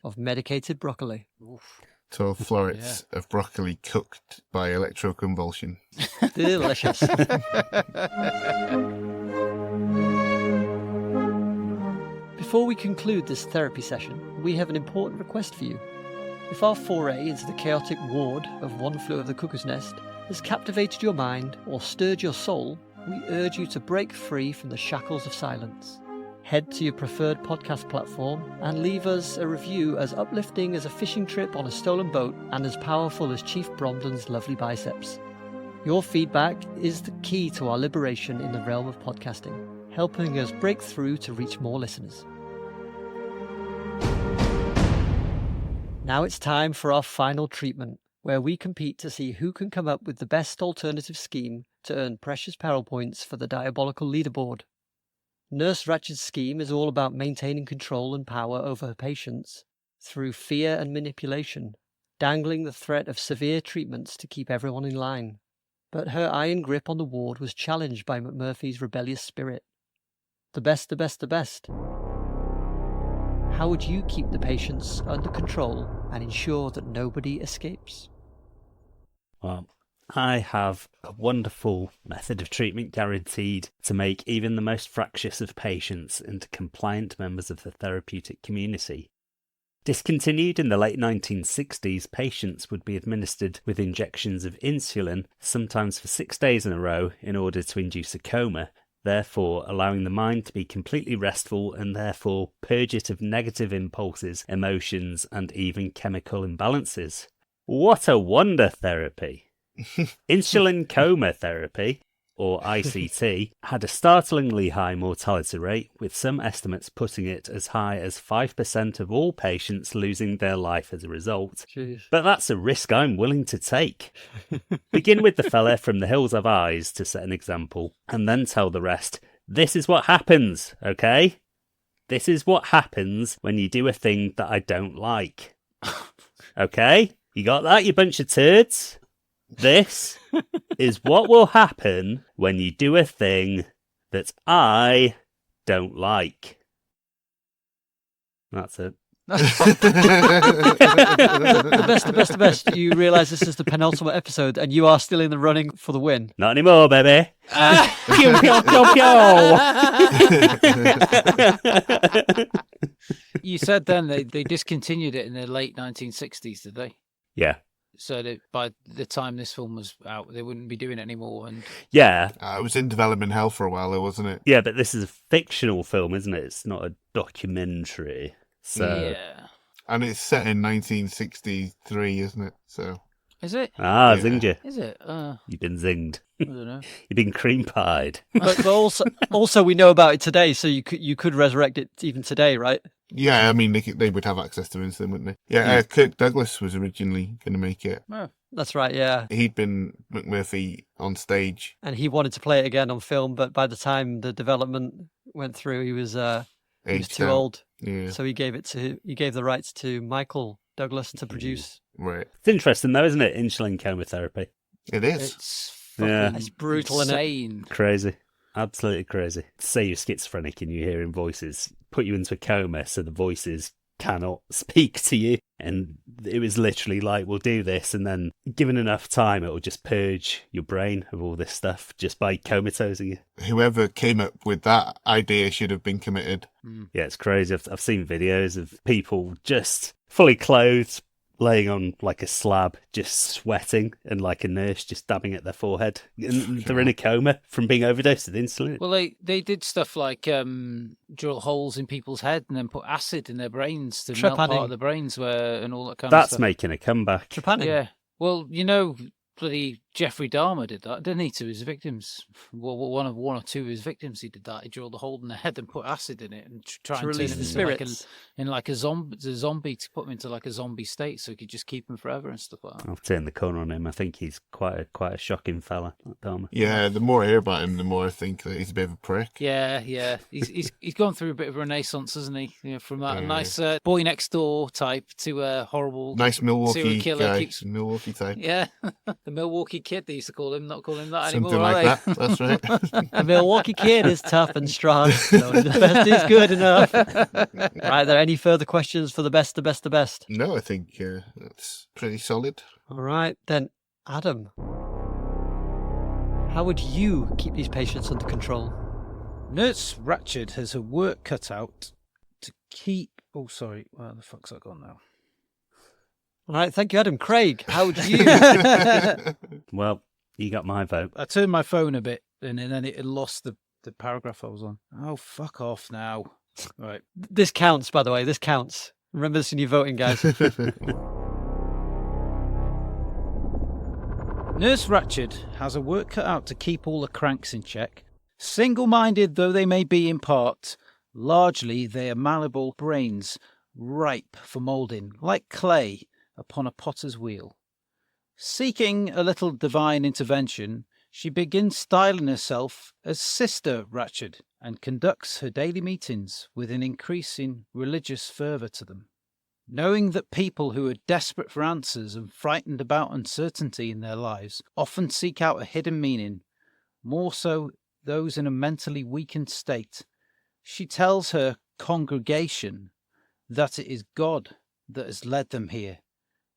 of medicated broccoli. Oof. 12 florets of broccoli cooked by electroconvulsion. Delicious. Before we conclude this therapy session, we have an important request for you. If our foray into the chaotic ward of One Flew Over the Cuckoo's Nest has captivated your mind or stirred your soul, we urge you to break free from the shackles of silence. Head to your preferred podcast platform and leave us a review as uplifting as a fishing trip on a stolen boat and as powerful as Chief Bromden's lovely biceps. Your feedback is the key to our liberation in the realm of podcasting, helping us break through to reach more listeners. Now it's time for our final treatment, where we compete to see who can come up with the best alternative scheme to earn precious peril points for the diabolical leaderboard. Nurse Ratched's scheme is all about maintaining control and power over her patients through fear and manipulation, dangling the threat of severe treatments to keep everyone in line. But her iron grip on the ward was challenged by McMurphy's rebellious spirit. The best, the best, the best. How would you keep the patients under control and ensure that nobody escapes? Well, I have a wonderful method of treatment guaranteed to make even the most fractious of patients into compliant members of the therapeutic community. Discontinued in the late 1960s, patients would be administered with injections of insulin, sometimes for 6 days in a row, in order to induce a coma, therefore allowing the mind to be completely restful and therefore purge it of negative impulses, emotions, and even chemical imbalances. What a wonder therapy! Insulin coma therapy, or ICT, had a startlingly high mortality rate, with some estimates putting it as high as 5% of all patients losing their life as a result. Jeez. But that's a risk I'm willing to take. Begin with the fella from The Hills Have Eyes to set an example, and then tell the rest, this is what happens, okay? This is what happens when you do a thing that I don't like. Okay? You got that, you bunch of turds? This is what will happen when you do a thing that I don't like. That's it. The best. You realise this is the penultimate episode and you are still in the running for the win. Not anymore, baby. Pew, pew, pew, pew. You said then they discontinued it in the late 1960s, did they? Yeah. So that by the time this film was out, they wouldn't be doing it anymore. And Yeah. It was in development hell for a while, though, wasn't it? Yeah, but this is a fictional film, isn't it? It's not a documentary. So yeah. And it's set in 1963, isn't it? So Is it? Yeah. Zinged you. Is it? You've been zinged. I don't know. You've been cream pied. But also we know about it today, so you could resurrect it even today, right? yeah, I mean, they would have access to insulin, wouldn't they? Yeah, Kirk Douglas was originally going to make it. Oh. That's right, yeah. He'd been McMurphy on stage. And he wanted to play it again on film, but by the time the development went through, he was too old. Yeah, So he gave the rights to Michael Douglas to produce. right. It's interesting, though, isn't it? Insulin coma therapy. It is. It's Yeah. fucking It's brutal, isn't it? insane. Crazy. Absolutely crazy. Say you're schizophrenic and you're hearing voices, put you into a coma so the voices cannot speak to you. And it was literally like, we'll do this, and then given enough time, it will just purge your brain of all this stuff just by comatosing you. Whoever came up with that idea should have been committed. Yeah, it's crazy. I've seen videos of people just fully clothed, laying on like a slab, just sweating, and like a nurse just dabbing at their forehead. And they're in a coma from being overdosed with insulin. Well, they did stuff like drill holes in people's head and then put acid in their brains to melt part Trepanning. of the brains and all that kind of That's stuff. making a comeback. Trepanning. Yeah. Well, you know, bloody Jeffrey Dahmer did that, didn't he, to his victims? Well, one or two of his victims, he did that. He drilled a hole in their head and put acid in it and try To and turn release him the into like a spirits. zombie, to put him into like a zombie state, so he could just keep him forever and stuff like that. I've turned the corner on him. I think he's quite a shocking fella, that Dharma. Yeah, the more I hear about him, the more I think that he's a bit of a prick. Yeah. He's gone through a bit of a renaissance, hasn't he? You know, from that nice boy next door type to a horrible Nice Milwaukee serial killer. guy, Milwaukee type. Yeah, the Milwaukee Kid they used to call him. Not call him that Something anymore. like are that, that's right. The Milwaukee Kid is tough and strong, so the best is good enough. Right, are there any further questions for the best? No, I think that's pretty solid. All right, then, Adam. How would you keep these patients under control? Nurse Ratched has her work cut out to keep... Oh, sorry. Where the fuck's that gone now? All right, thank you, Adam. Craig, how would you? Well, you got my vote. I turned my phone a bit and then it lost the paragraph I was on. Oh, fuck off now. Right. This counts, by the way. This counts. Remember this in your voting, guys. Nurse Ratched has her work cut out to keep all the cranks in check. Single-minded though they may be in part, largely they are malleable brains, ripe for moulding, like clay upon a potter's wheel. Seeking a little divine intervention, she begins styling herself as Sister Ratched and conducts her daily meetings with an increasing religious fervour to them. Knowing that people who are desperate for answers and frightened about uncertainty in their lives often seek out a hidden meaning, more so those in a mentally weakened state, she tells her congregation that it is God that has led them here,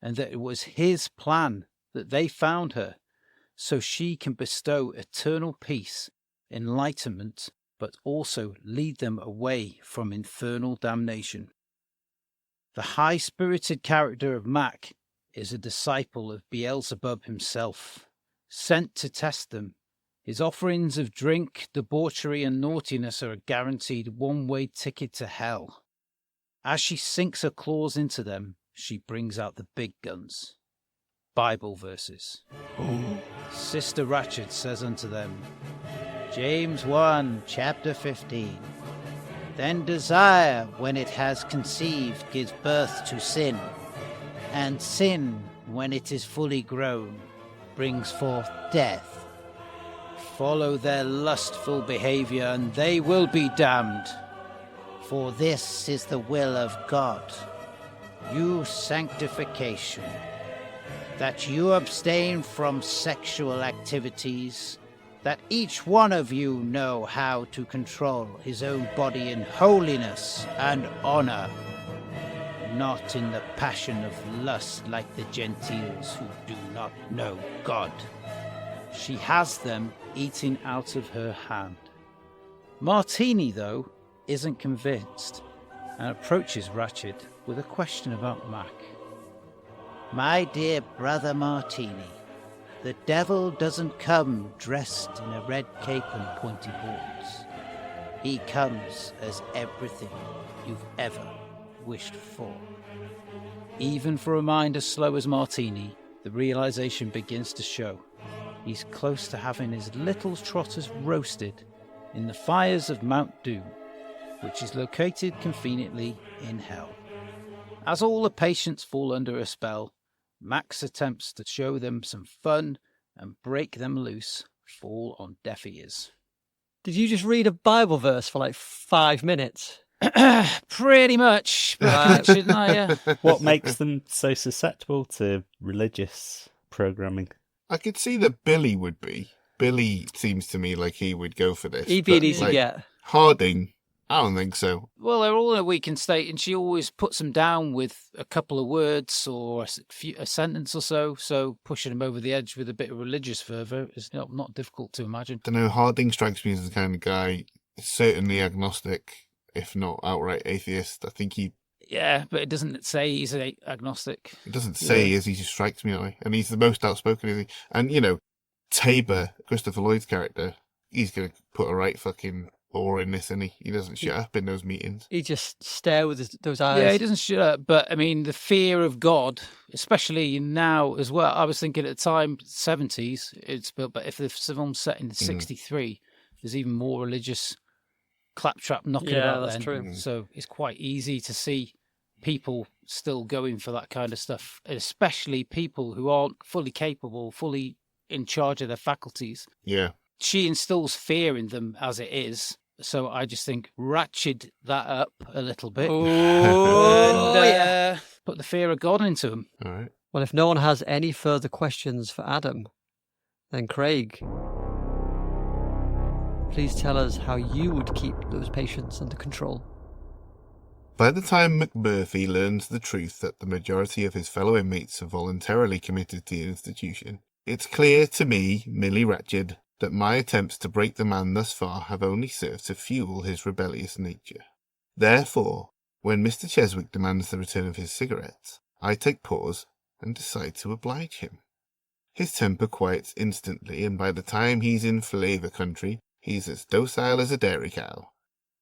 and that it was his plan that they found her, so she can bestow eternal peace, enlightenment, but also lead them away from infernal damnation. The high-spirited character of Mac is a disciple of Beelzebub himself, sent to test them. His offerings of drink, debauchery, and naughtiness are a guaranteed one-way ticket to hell. As she sinks her claws into them, she brings out the big guns. Bible verses. Sister Ratched says unto them, James 1, chapter 15. Then desire, when it has conceived, gives birth to sin, and sin, when it is fully grown, brings forth death. Follow their lustful behavior, and they will be damned. For this is the will of God, you sanctification, that you abstain from sexual activities, that each one of you know how to control his own body in holiness and honor, not in the passion of lust like the Gentiles who do not know God. She has them eating out of her hand. Martini, though, isn't convinced and approaches Ratched with a question about Mac. My dear brother Martini, the devil doesn't come dressed in a red cape and pointy horns. He comes as everything you've ever wished for. Even for a mind as slow as Martini, the realization begins to show. He's close to having his little trotters roasted in the fires of Mount Doom, which is located conveniently in hell. As all the patients fall under a spell, Max attempts to show them some fun and break them loose fall on deaf ears. Did you just read a Bible verse for like 5 minutes? Pretty much. Shouldn't I? Yeah. What makes them so susceptible to religious programming? I could see that Billy would be. Billy seems to me like he would go for this. He'd be an but, easy like, get. Harding, I don't think so. Well, they're all in a weakened state, and she always puts them down with a couple of words or a sentence or so. So pushing them over the edge with a bit of religious fervour is not difficult to imagine. I don't know, Harding strikes me as the kind of guy, certainly agnostic, if not outright atheist. I think he... Yeah, but it doesn't say he's agnostic. It doesn't say he is, he just strikes me that way. And he's the most outspoken, isn't he? And, you know, Tabor, Christopher Lloyd's character, he's going to put a right fucking boring, isn't he? He doesn't shut up in those meetings. He just stare with those eyes. Yeah, he doesn't shut up. But, I mean, the fear of God, especially now as well. I was thinking at the time, 70s, it's built, but if the film's set in 63, there's even more religious claptrap knocking about that's then. true. So it's quite easy to see people still going for that kind of stuff, especially people who aren't fully capable, fully in charge of their faculties. Yeah. She instills fear in them as it is. So I just think ratchet that up a little bit and put the fear of God into them. All right. Well, if no one has any further questions for Adam, then Craig, please tell us how you would keep those patients under control. By the time McMurphy learns the truth that the majority of his fellow inmates are voluntarily committed to the institution, it's clear to me, Millie Ratched, that my attempts to break the man thus far have only served to fuel his rebellious nature. Therefore, when Mr. Cheswick demands the return of his cigarettes, I take pause and decide to oblige him. His temper quiets instantly, and by the time he's in flavour country, he's as docile as a dairy cow.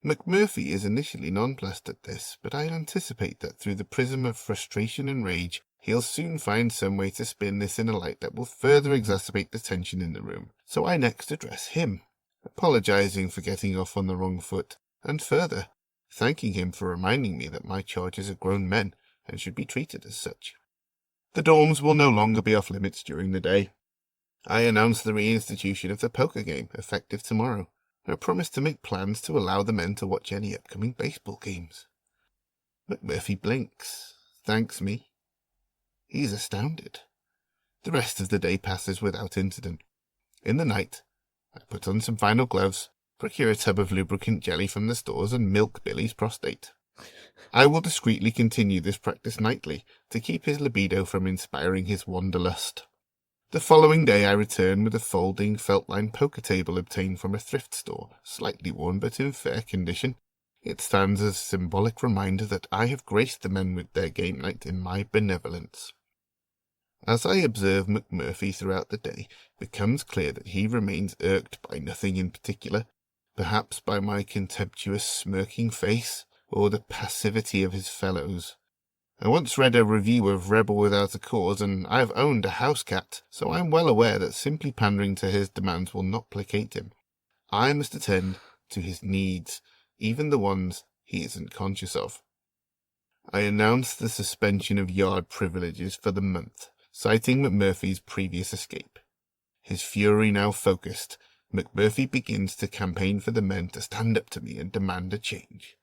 McMurphy is initially nonplussed at this, but I anticipate that through the prism of frustration and rage, he'll soon find some way to spin this in a light that will further exacerbate the tension in the room. So I next address him, apologising for getting off on the wrong foot, and further, thanking him for reminding me that my charges are grown men and should be treated as such. The dorms will no longer be off limits during the day. I announce the reinstitution of the poker game, effective tomorrow. I promise to make plans to allow the men to watch any upcoming baseball games. McMurphy blinks, thanks me. He's astounded. The rest of the day passes without incident. In the night, I put on some final gloves, procure a tub of lubricant jelly from the stores, and milk Billy's prostate. I will discreetly continue this practice nightly to keep his libido from inspiring his wanderlust. The following day I return with a folding felt-lined poker table obtained from a thrift store, slightly worn but in fair condition. It stands as a symbolic reminder that I have graced the men with their game night in my benevolence. As I observe McMurphy throughout the day, it becomes clear that he remains irked by nothing in particular, perhaps by my contemptuous smirking face, or the passivity of his fellows. I once read a review of Rebel Without a Cause, and I have owned a house cat, so I am well aware that simply pandering to his demands will not placate him. I must attend to his needs, even the ones he isn't conscious of. I announce the suspension of yard privileges for the month, citing McMurphy's previous escape. His fury now focused, McMurphy begins to campaign for the men to stand up to me and demand a change.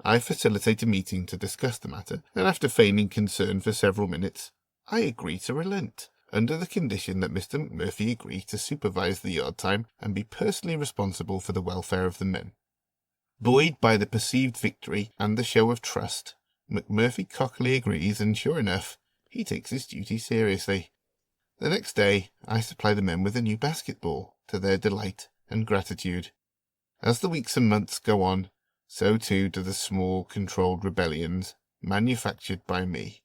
I facilitate a meeting to discuss the matter, and after feigning concern for several minutes, I agree to relent, under the condition that Mr. McMurphy agree to supervise the yard time and be personally responsible for the welfare of the men. Buoyed by the perceived victory and the show of trust, McMurphy cockily agrees, and sure enough, he takes his duty seriously. The next day, I supply the men with a new basketball, to their delight and gratitude. As the weeks and months go on, so too do the small, controlled rebellions, manufactured by me.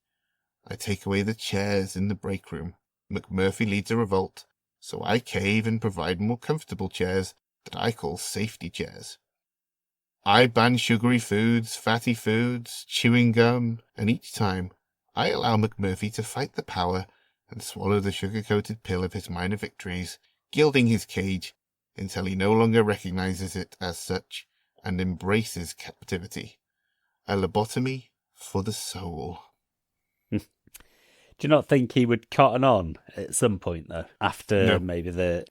I take away the chairs in the break room. McMurphy leads a revolt, so I cave and provide more comfortable chairs that I call safety chairs. I ban sugary foods, fatty foods, chewing gum, and each time I allow McMurphy to fight the power and swallow the sugar-coated pill of his minor victories, gilding his cage until he no longer recognizes it as such and embraces captivity. A lobotomy for the soul. Do you not think he would cotton on at some point, though? After maybe the...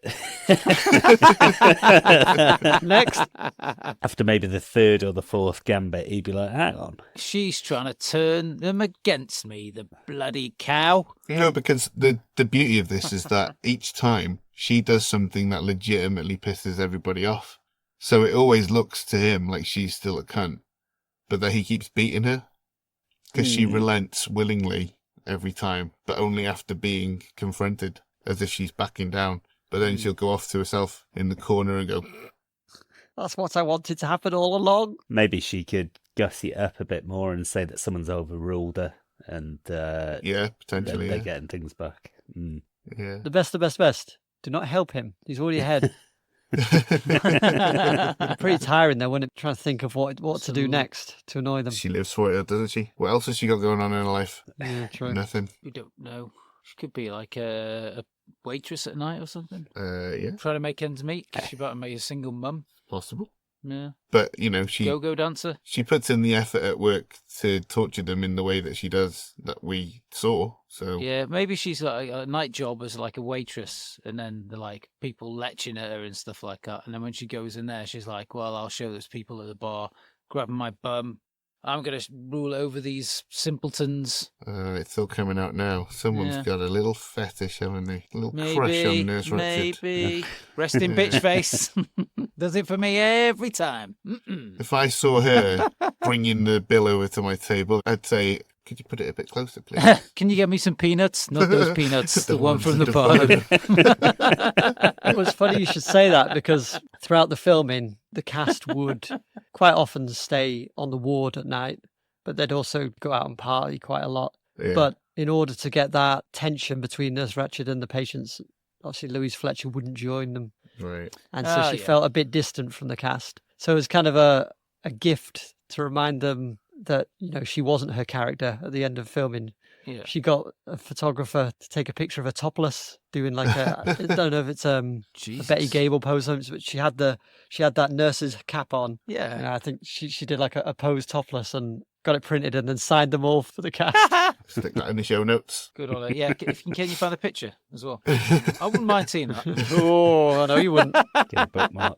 Next. After maybe the third or the fourth gambit, he'd be like, hang on. She's trying to turn them against me, the bloody cow. No, because the beauty of this is that each time she does something that legitimately pisses everybody off. So it always looks to him like she's still a cunt, but that he keeps beating her. Because she relents willingly every time, but only after being confronted, as if she's backing down. But then she'll go off to herself in the corner and go, That's what I wanted to happen all along. Maybe she could gussy it up a bit more and say that someone's overruled her, and yeah, potentially, they're getting things back. Yeah. The best. Do not help him. He's already ahead. Pretty tiring though, when it trying to think of what to do next to annoy them. She lives for it, doesn't she? What else has she got going on in her life? Yeah, true. Nothing. You don't know. She could be like a waitress at night or something. Yeah, Trying to make ends meet because she's about to make a single mum. possible. Yeah. But, you know, she Go-go dancer. she puts in the effort at work to torture them in the way that she does that we saw. So Yeah, maybe she's like a night job as like a waitress, and then the like people leching at her and stuff like that. And then when she goes in there, she's like, "Well, I'll show those people at the bar, grabbing my bum. I'm gonna rule over these simpletons." it's all coming out now. Someone's Yeah. got a little fetish, haven't they? A little crush on Nurse Ratched. Maybe. Resting bitch face. Does it for me every time. Mm-mm. If I saw her bringing the bill over to my table, I'd say, "Could you put it a bit closer, please?" Can you get me some peanuts? Not those peanuts, the one from the bar. It was funny you should say that, because throughout the filming, the cast would quite often stay on the ward at night, but they'd also go out and party quite a lot. Yeah. But in order to get that tension between Nurse Ratched and the patients, obviously Louise Fletcher wouldn't join them. Right. And so Oh, she yeah. felt a bit distant from the cast. So it was kind of a gift to remind them that, you know, she wasn't her character at the end of filming. Yeah. She got a photographer to take a picture of her topless, doing like I don't know if it's a Jesus. Betty Gable pose, but she had that nurse's cap on. Yeah. And I think she did like a pose topless and got it printed and then signed them all for the cast. Stick that in the show notes. Good on her. Yeah, can you find a picture as well? I wouldn't mind seeing that. Oh, I know you wouldn't. Get a bookmark.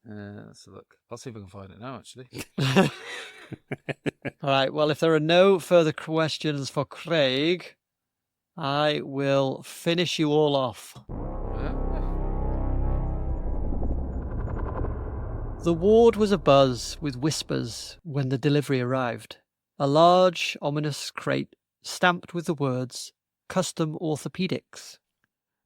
Let's look. I'll see if I can find it now, actually. All right. Well, if there are no further questions for Craig, I will finish you all off. The ward was abuzz with whispers when the delivery arrived. A large, ominous crate stamped with the words, "Custom Orthopedics."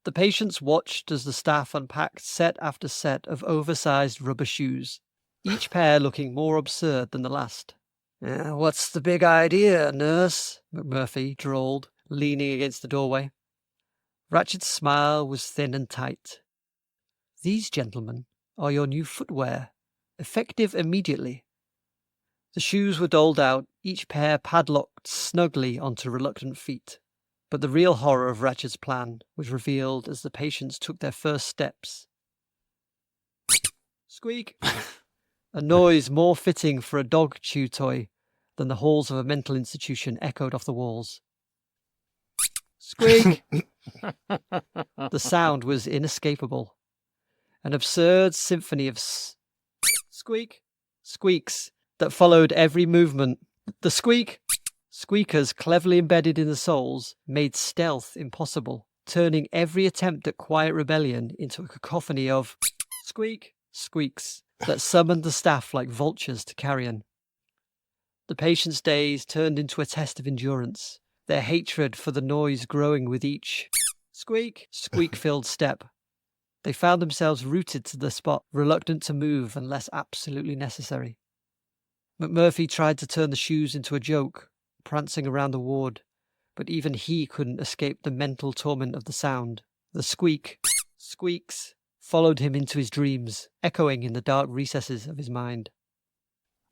The patients watched as the staff unpacked set after set of oversized rubber shoes, each pair looking more absurd than the last. "What's the big idea, nurse?" McMurphy drawled, leaning against the doorway. Ratched's smile was thin and tight. "These, gentlemen, are your new footwear, effective immediately." The shoes were doled out, each pair padlocked snugly onto reluctant feet. But the real horror of Ratched's plan was revealed as the patients took their first steps. Squeak! A noise more fitting for a dog chew toy than the halls of a mental institution echoed off the walls. Squeak! The sound was inescapable. An absurd symphony of squeak, squeaks that followed every movement. The squeakers cleverly embedded in the soles made stealth impossible, turning every attempt at quiet rebellion into a cacophony of squeaks that summoned the staff like vultures to carrion. The patients' days turned into a test of endurance, their hatred for the noise growing with each squeak-filled step. They found themselves rooted to the spot, reluctant to move unless absolutely necessary. McMurphy tried to turn the shoes into a joke, prancing around the ward, but even he couldn't escape the mental torment of the sound. The squeaks, followed him into his dreams, echoing in the dark recesses of his mind.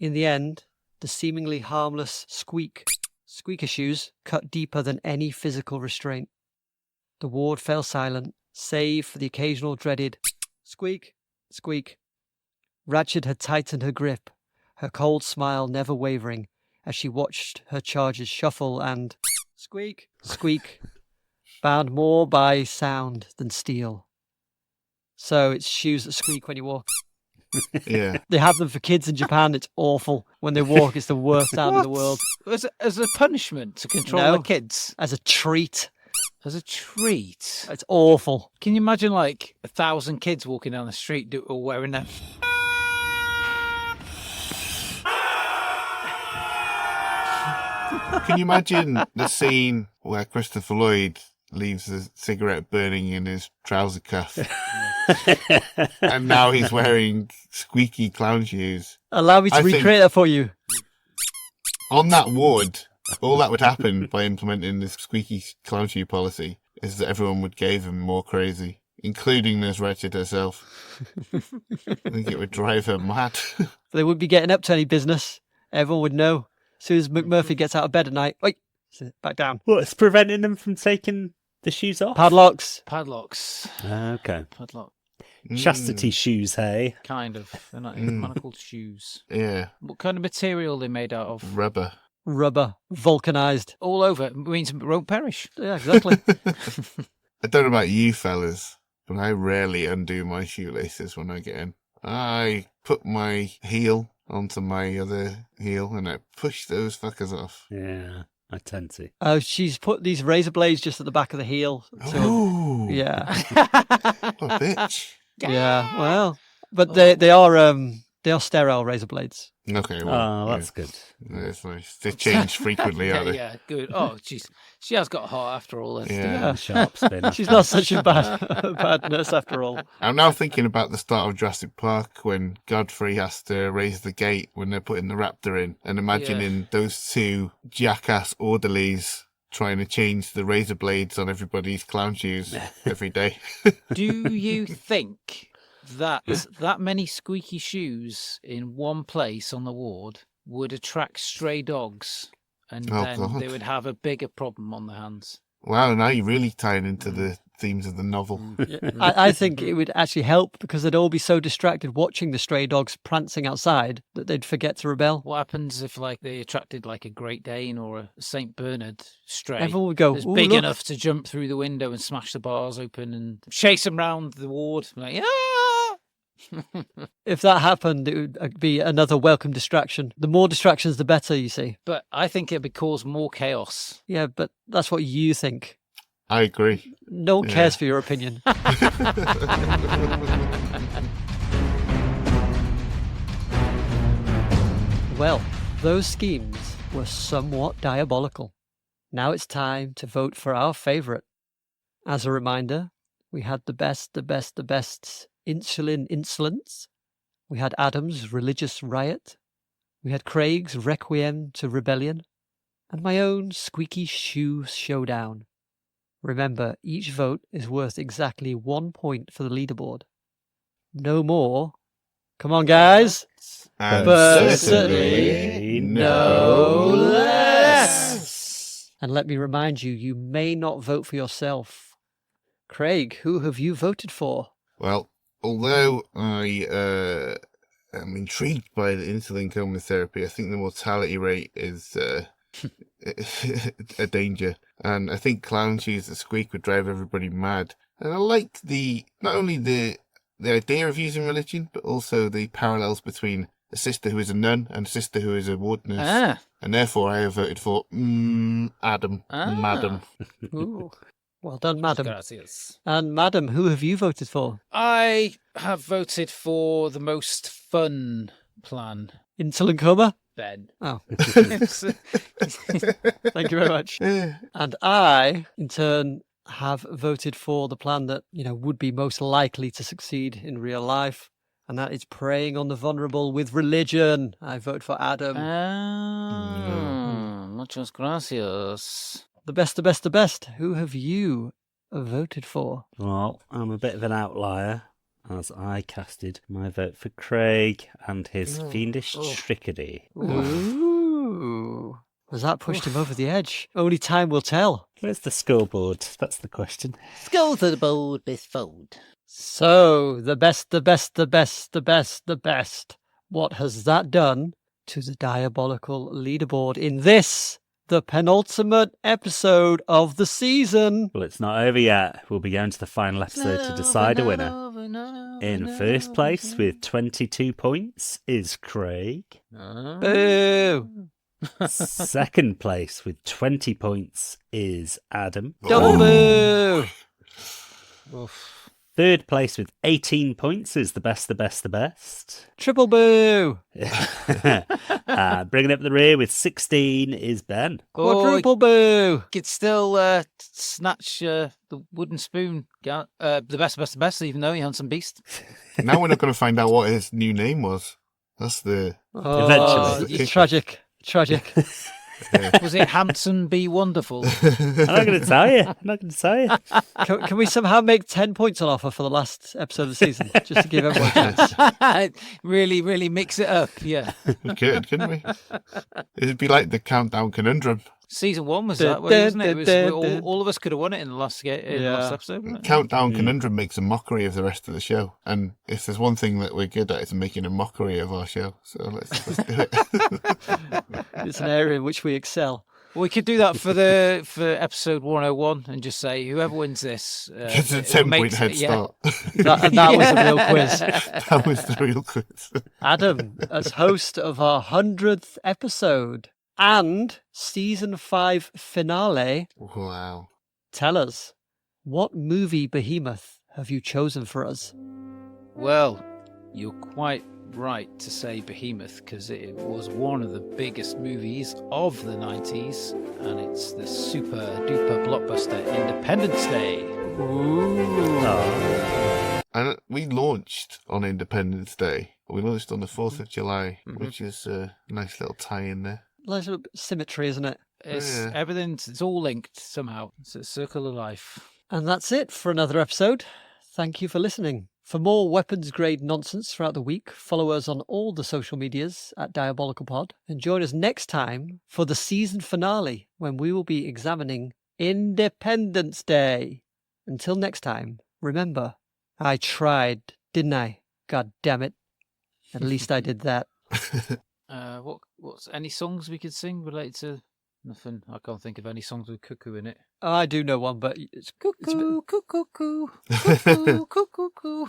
In the end, the seemingly harmless squeaker shoes cut deeper than any physical restraint. The ward fell silent, save for the occasional dreaded squeak. Ratched had tightened her grip, her cold smile never wavering, as she watched her charges shuffle and squeak, bound more by sound than steel. So it's shoes that squeak when you walk. Yeah. They have them for kids in Japan. It's awful. When they walk, it's the worst sound in the world. As a punishment to control No. the kids? As a treat. As a treat? It's awful. Can you imagine like 1,000 kids walking down the street all wearing them? Can you imagine the scene where Christopher Lloyd leaves a cigarette burning in his trouser cuff and now he's wearing squeaky clown shoes? Allow me to I think- recreate that for you. On that ward, all that would happen by implementing this squeaky clown shoe policy is that everyone would gave him more crazy. including Nurse Ratched herself. I think it would drive her mad. They wouldn't be getting up to any business. Everyone would know. As soon as McMurphy gets out of bed at night, wait, sit back down. What's preventing them from taking the shoes off? Padlocks. Padlocks. Okay. Padlock. Chastity shoes, hey? Kind of. They're not manacled shoes. Yeah. What kind of material are they made out of? Rubber. Vulcanized. All over. It means it won't perish. Yeah, exactly. I don't know about you fellas, but I rarely undo my shoelaces when I get in. I put my heel onto my other heel and I push those fuckers off. Yeah, I tend to. She's put these razor blades just at the back of the heel. Oh, Yeah. what a bitch. Yeah, well. But they are sterile razor blades. Okay, well. Oh, that's good. That's nice. They change frequently, aren't they? Yeah, good. Oh, jeez. She has got heart after all this. Yeah. Sharp spin. She's not such a bad nurse after all. I'm now thinking about the start of Jurassic Park when Godfrey has to raise the gate when they're putting the raptor in, and imagining those two jackass orderlies trying to change the razor blades on everybody's clown shoes every day. Do you think that many squeaky shoes in one place on the ward would attract stray dogs, and then God. they would have a bigger problem on their hands? Wow, now you're really tying into the themes of the novel. I think it would actually help because they'd all be so distracted watching the stray dogs prancing outside that they'd forget to rebel. What happens if they attracted a Great Dane or a St. Bernard stray? Everyone would go, that's "Ooh, big look." enough to jump through the window and smash the bars open and chase them round the ward. If that happened, it would be another welcome distraction. The more distractions, the better, you see. But I think it would cause more chaos. Yeah, but that's what you think. I agree. No one cares for your opinion. Well, those schemes were somewhat diabolical. Now it's time to vote for our favourite. As a reminder, we had the best insulin insolence. We had Adam's religious riot. We had Craig's requiem to rebellion. And my own squeaky shoe showdown. Remember, each vote is worth exactly 1 point for the leaderboard. No more. Come on, guys. And But certainly no less. And let me remind you, you may not vote for yourself. Craig, who have you voted for? Well, although I am intrigued by the insulin coma therapy, I think the mortality rate is a danger. And I think clown shoes that squeak would drive everybody mad. And I like not only the idea of using religion, but also the parallels between a sister who is a nun and a sister who is a ward nurse. And therefore I have voted for Madam. Ooh. Well done, madam. Gracias. And madam, who have you voted for? I have voted for the most fun plan. Insulin coma? Ben. Oh. Thank you very much. And I, in turn, have voted for the plan that, would be most likely to succeed in real life. And that is preying on the vulnerable with religion. I vote for Adam. Muchas gracias. The best. Who have you voted for? Well, I'm a bit of an outlier, as I casted my vote for Craig and his fiendish trickery. Ooh. Has that pushed him over the edge? Only time will tell. Where's the scoreboard? That's the question. Skull to the board, Miss Fold. So, the best. What has that done to the diabolical leaderboard in this, the penultimate episode of the season? Well, it's not over yet. We'll be going to the final episode to decide a winner. In first place with 22 points is Craig. Boo! Second place with 20 points is Adam. Double boo! Third place with 18 points is the best. Triple boo! Bringing up the rear with 16 is Ben. Quadruple boo! Could still snatch the wooden spoon. The best, even though you're handsome beast. Now we're not going to find out what his new name was. That's the... Eventually. It's tragic. Was it handsome, be wonderful? I'm not going to tell you. I'm not going to tell you. Can we somehow make 10 points on offer for the last episode of the season, just to give everyone a chance? Really, really mix it up. Yeah. We could, couldn't we? It'd be like the countdown conundrum. Season 1 was that way, wasn't it? It was, all of us could have won it in the last episode. Wasn't it? Countdown Conundrum makes a mockery of the rest of the show. And if there's one thing that we're good at, it's making a mockery of our show. So let's do it. It's an area in which we excel. We could do that for episode 101 and just say whoever wins this Gets a 10-point head start. That was the real quiz. That was the real quiz. Adam, as host of our 100th episode and season 5 finale, Wow. tell us, what movie behemoth have you chosen for us? Well, you're quite right to say behemoth because it was one of the biggest movies of the 90s, and it's the super duper blockbuster Independence Day. Ooh. And we launched on Independence Day. We launched on the 4th of July, which is a nice little tie-in there. Nice little symmetry, isn't it? It's all linked somehow. It's a circle of life. And that's it for another episode. Thank you for listening. For more weapons-grade nonsense throughout the week, follow us on all the social medias at DiabolicalPod, and join us next time for the season finale, when we will be examining Independence Day. Until next time, remember, I tried, didn't I? God damn it. At least I did that. What's any songs we could sing related to nothing? I can't think of any songs with Cuckoo in it. Oh, I do know one, but it's Cuckoo, cuckoo, cuckoo, cuckoo, cuckoo.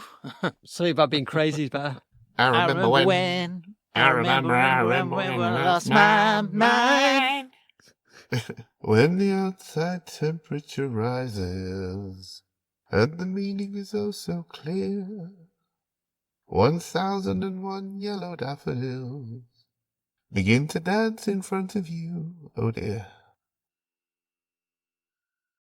something about being crazy is better. I remember when I lost my mind. when the outside temperature rises and the meaning is oh so clear. 1001 yellow daffodils begin to dance in front of you, oh dear.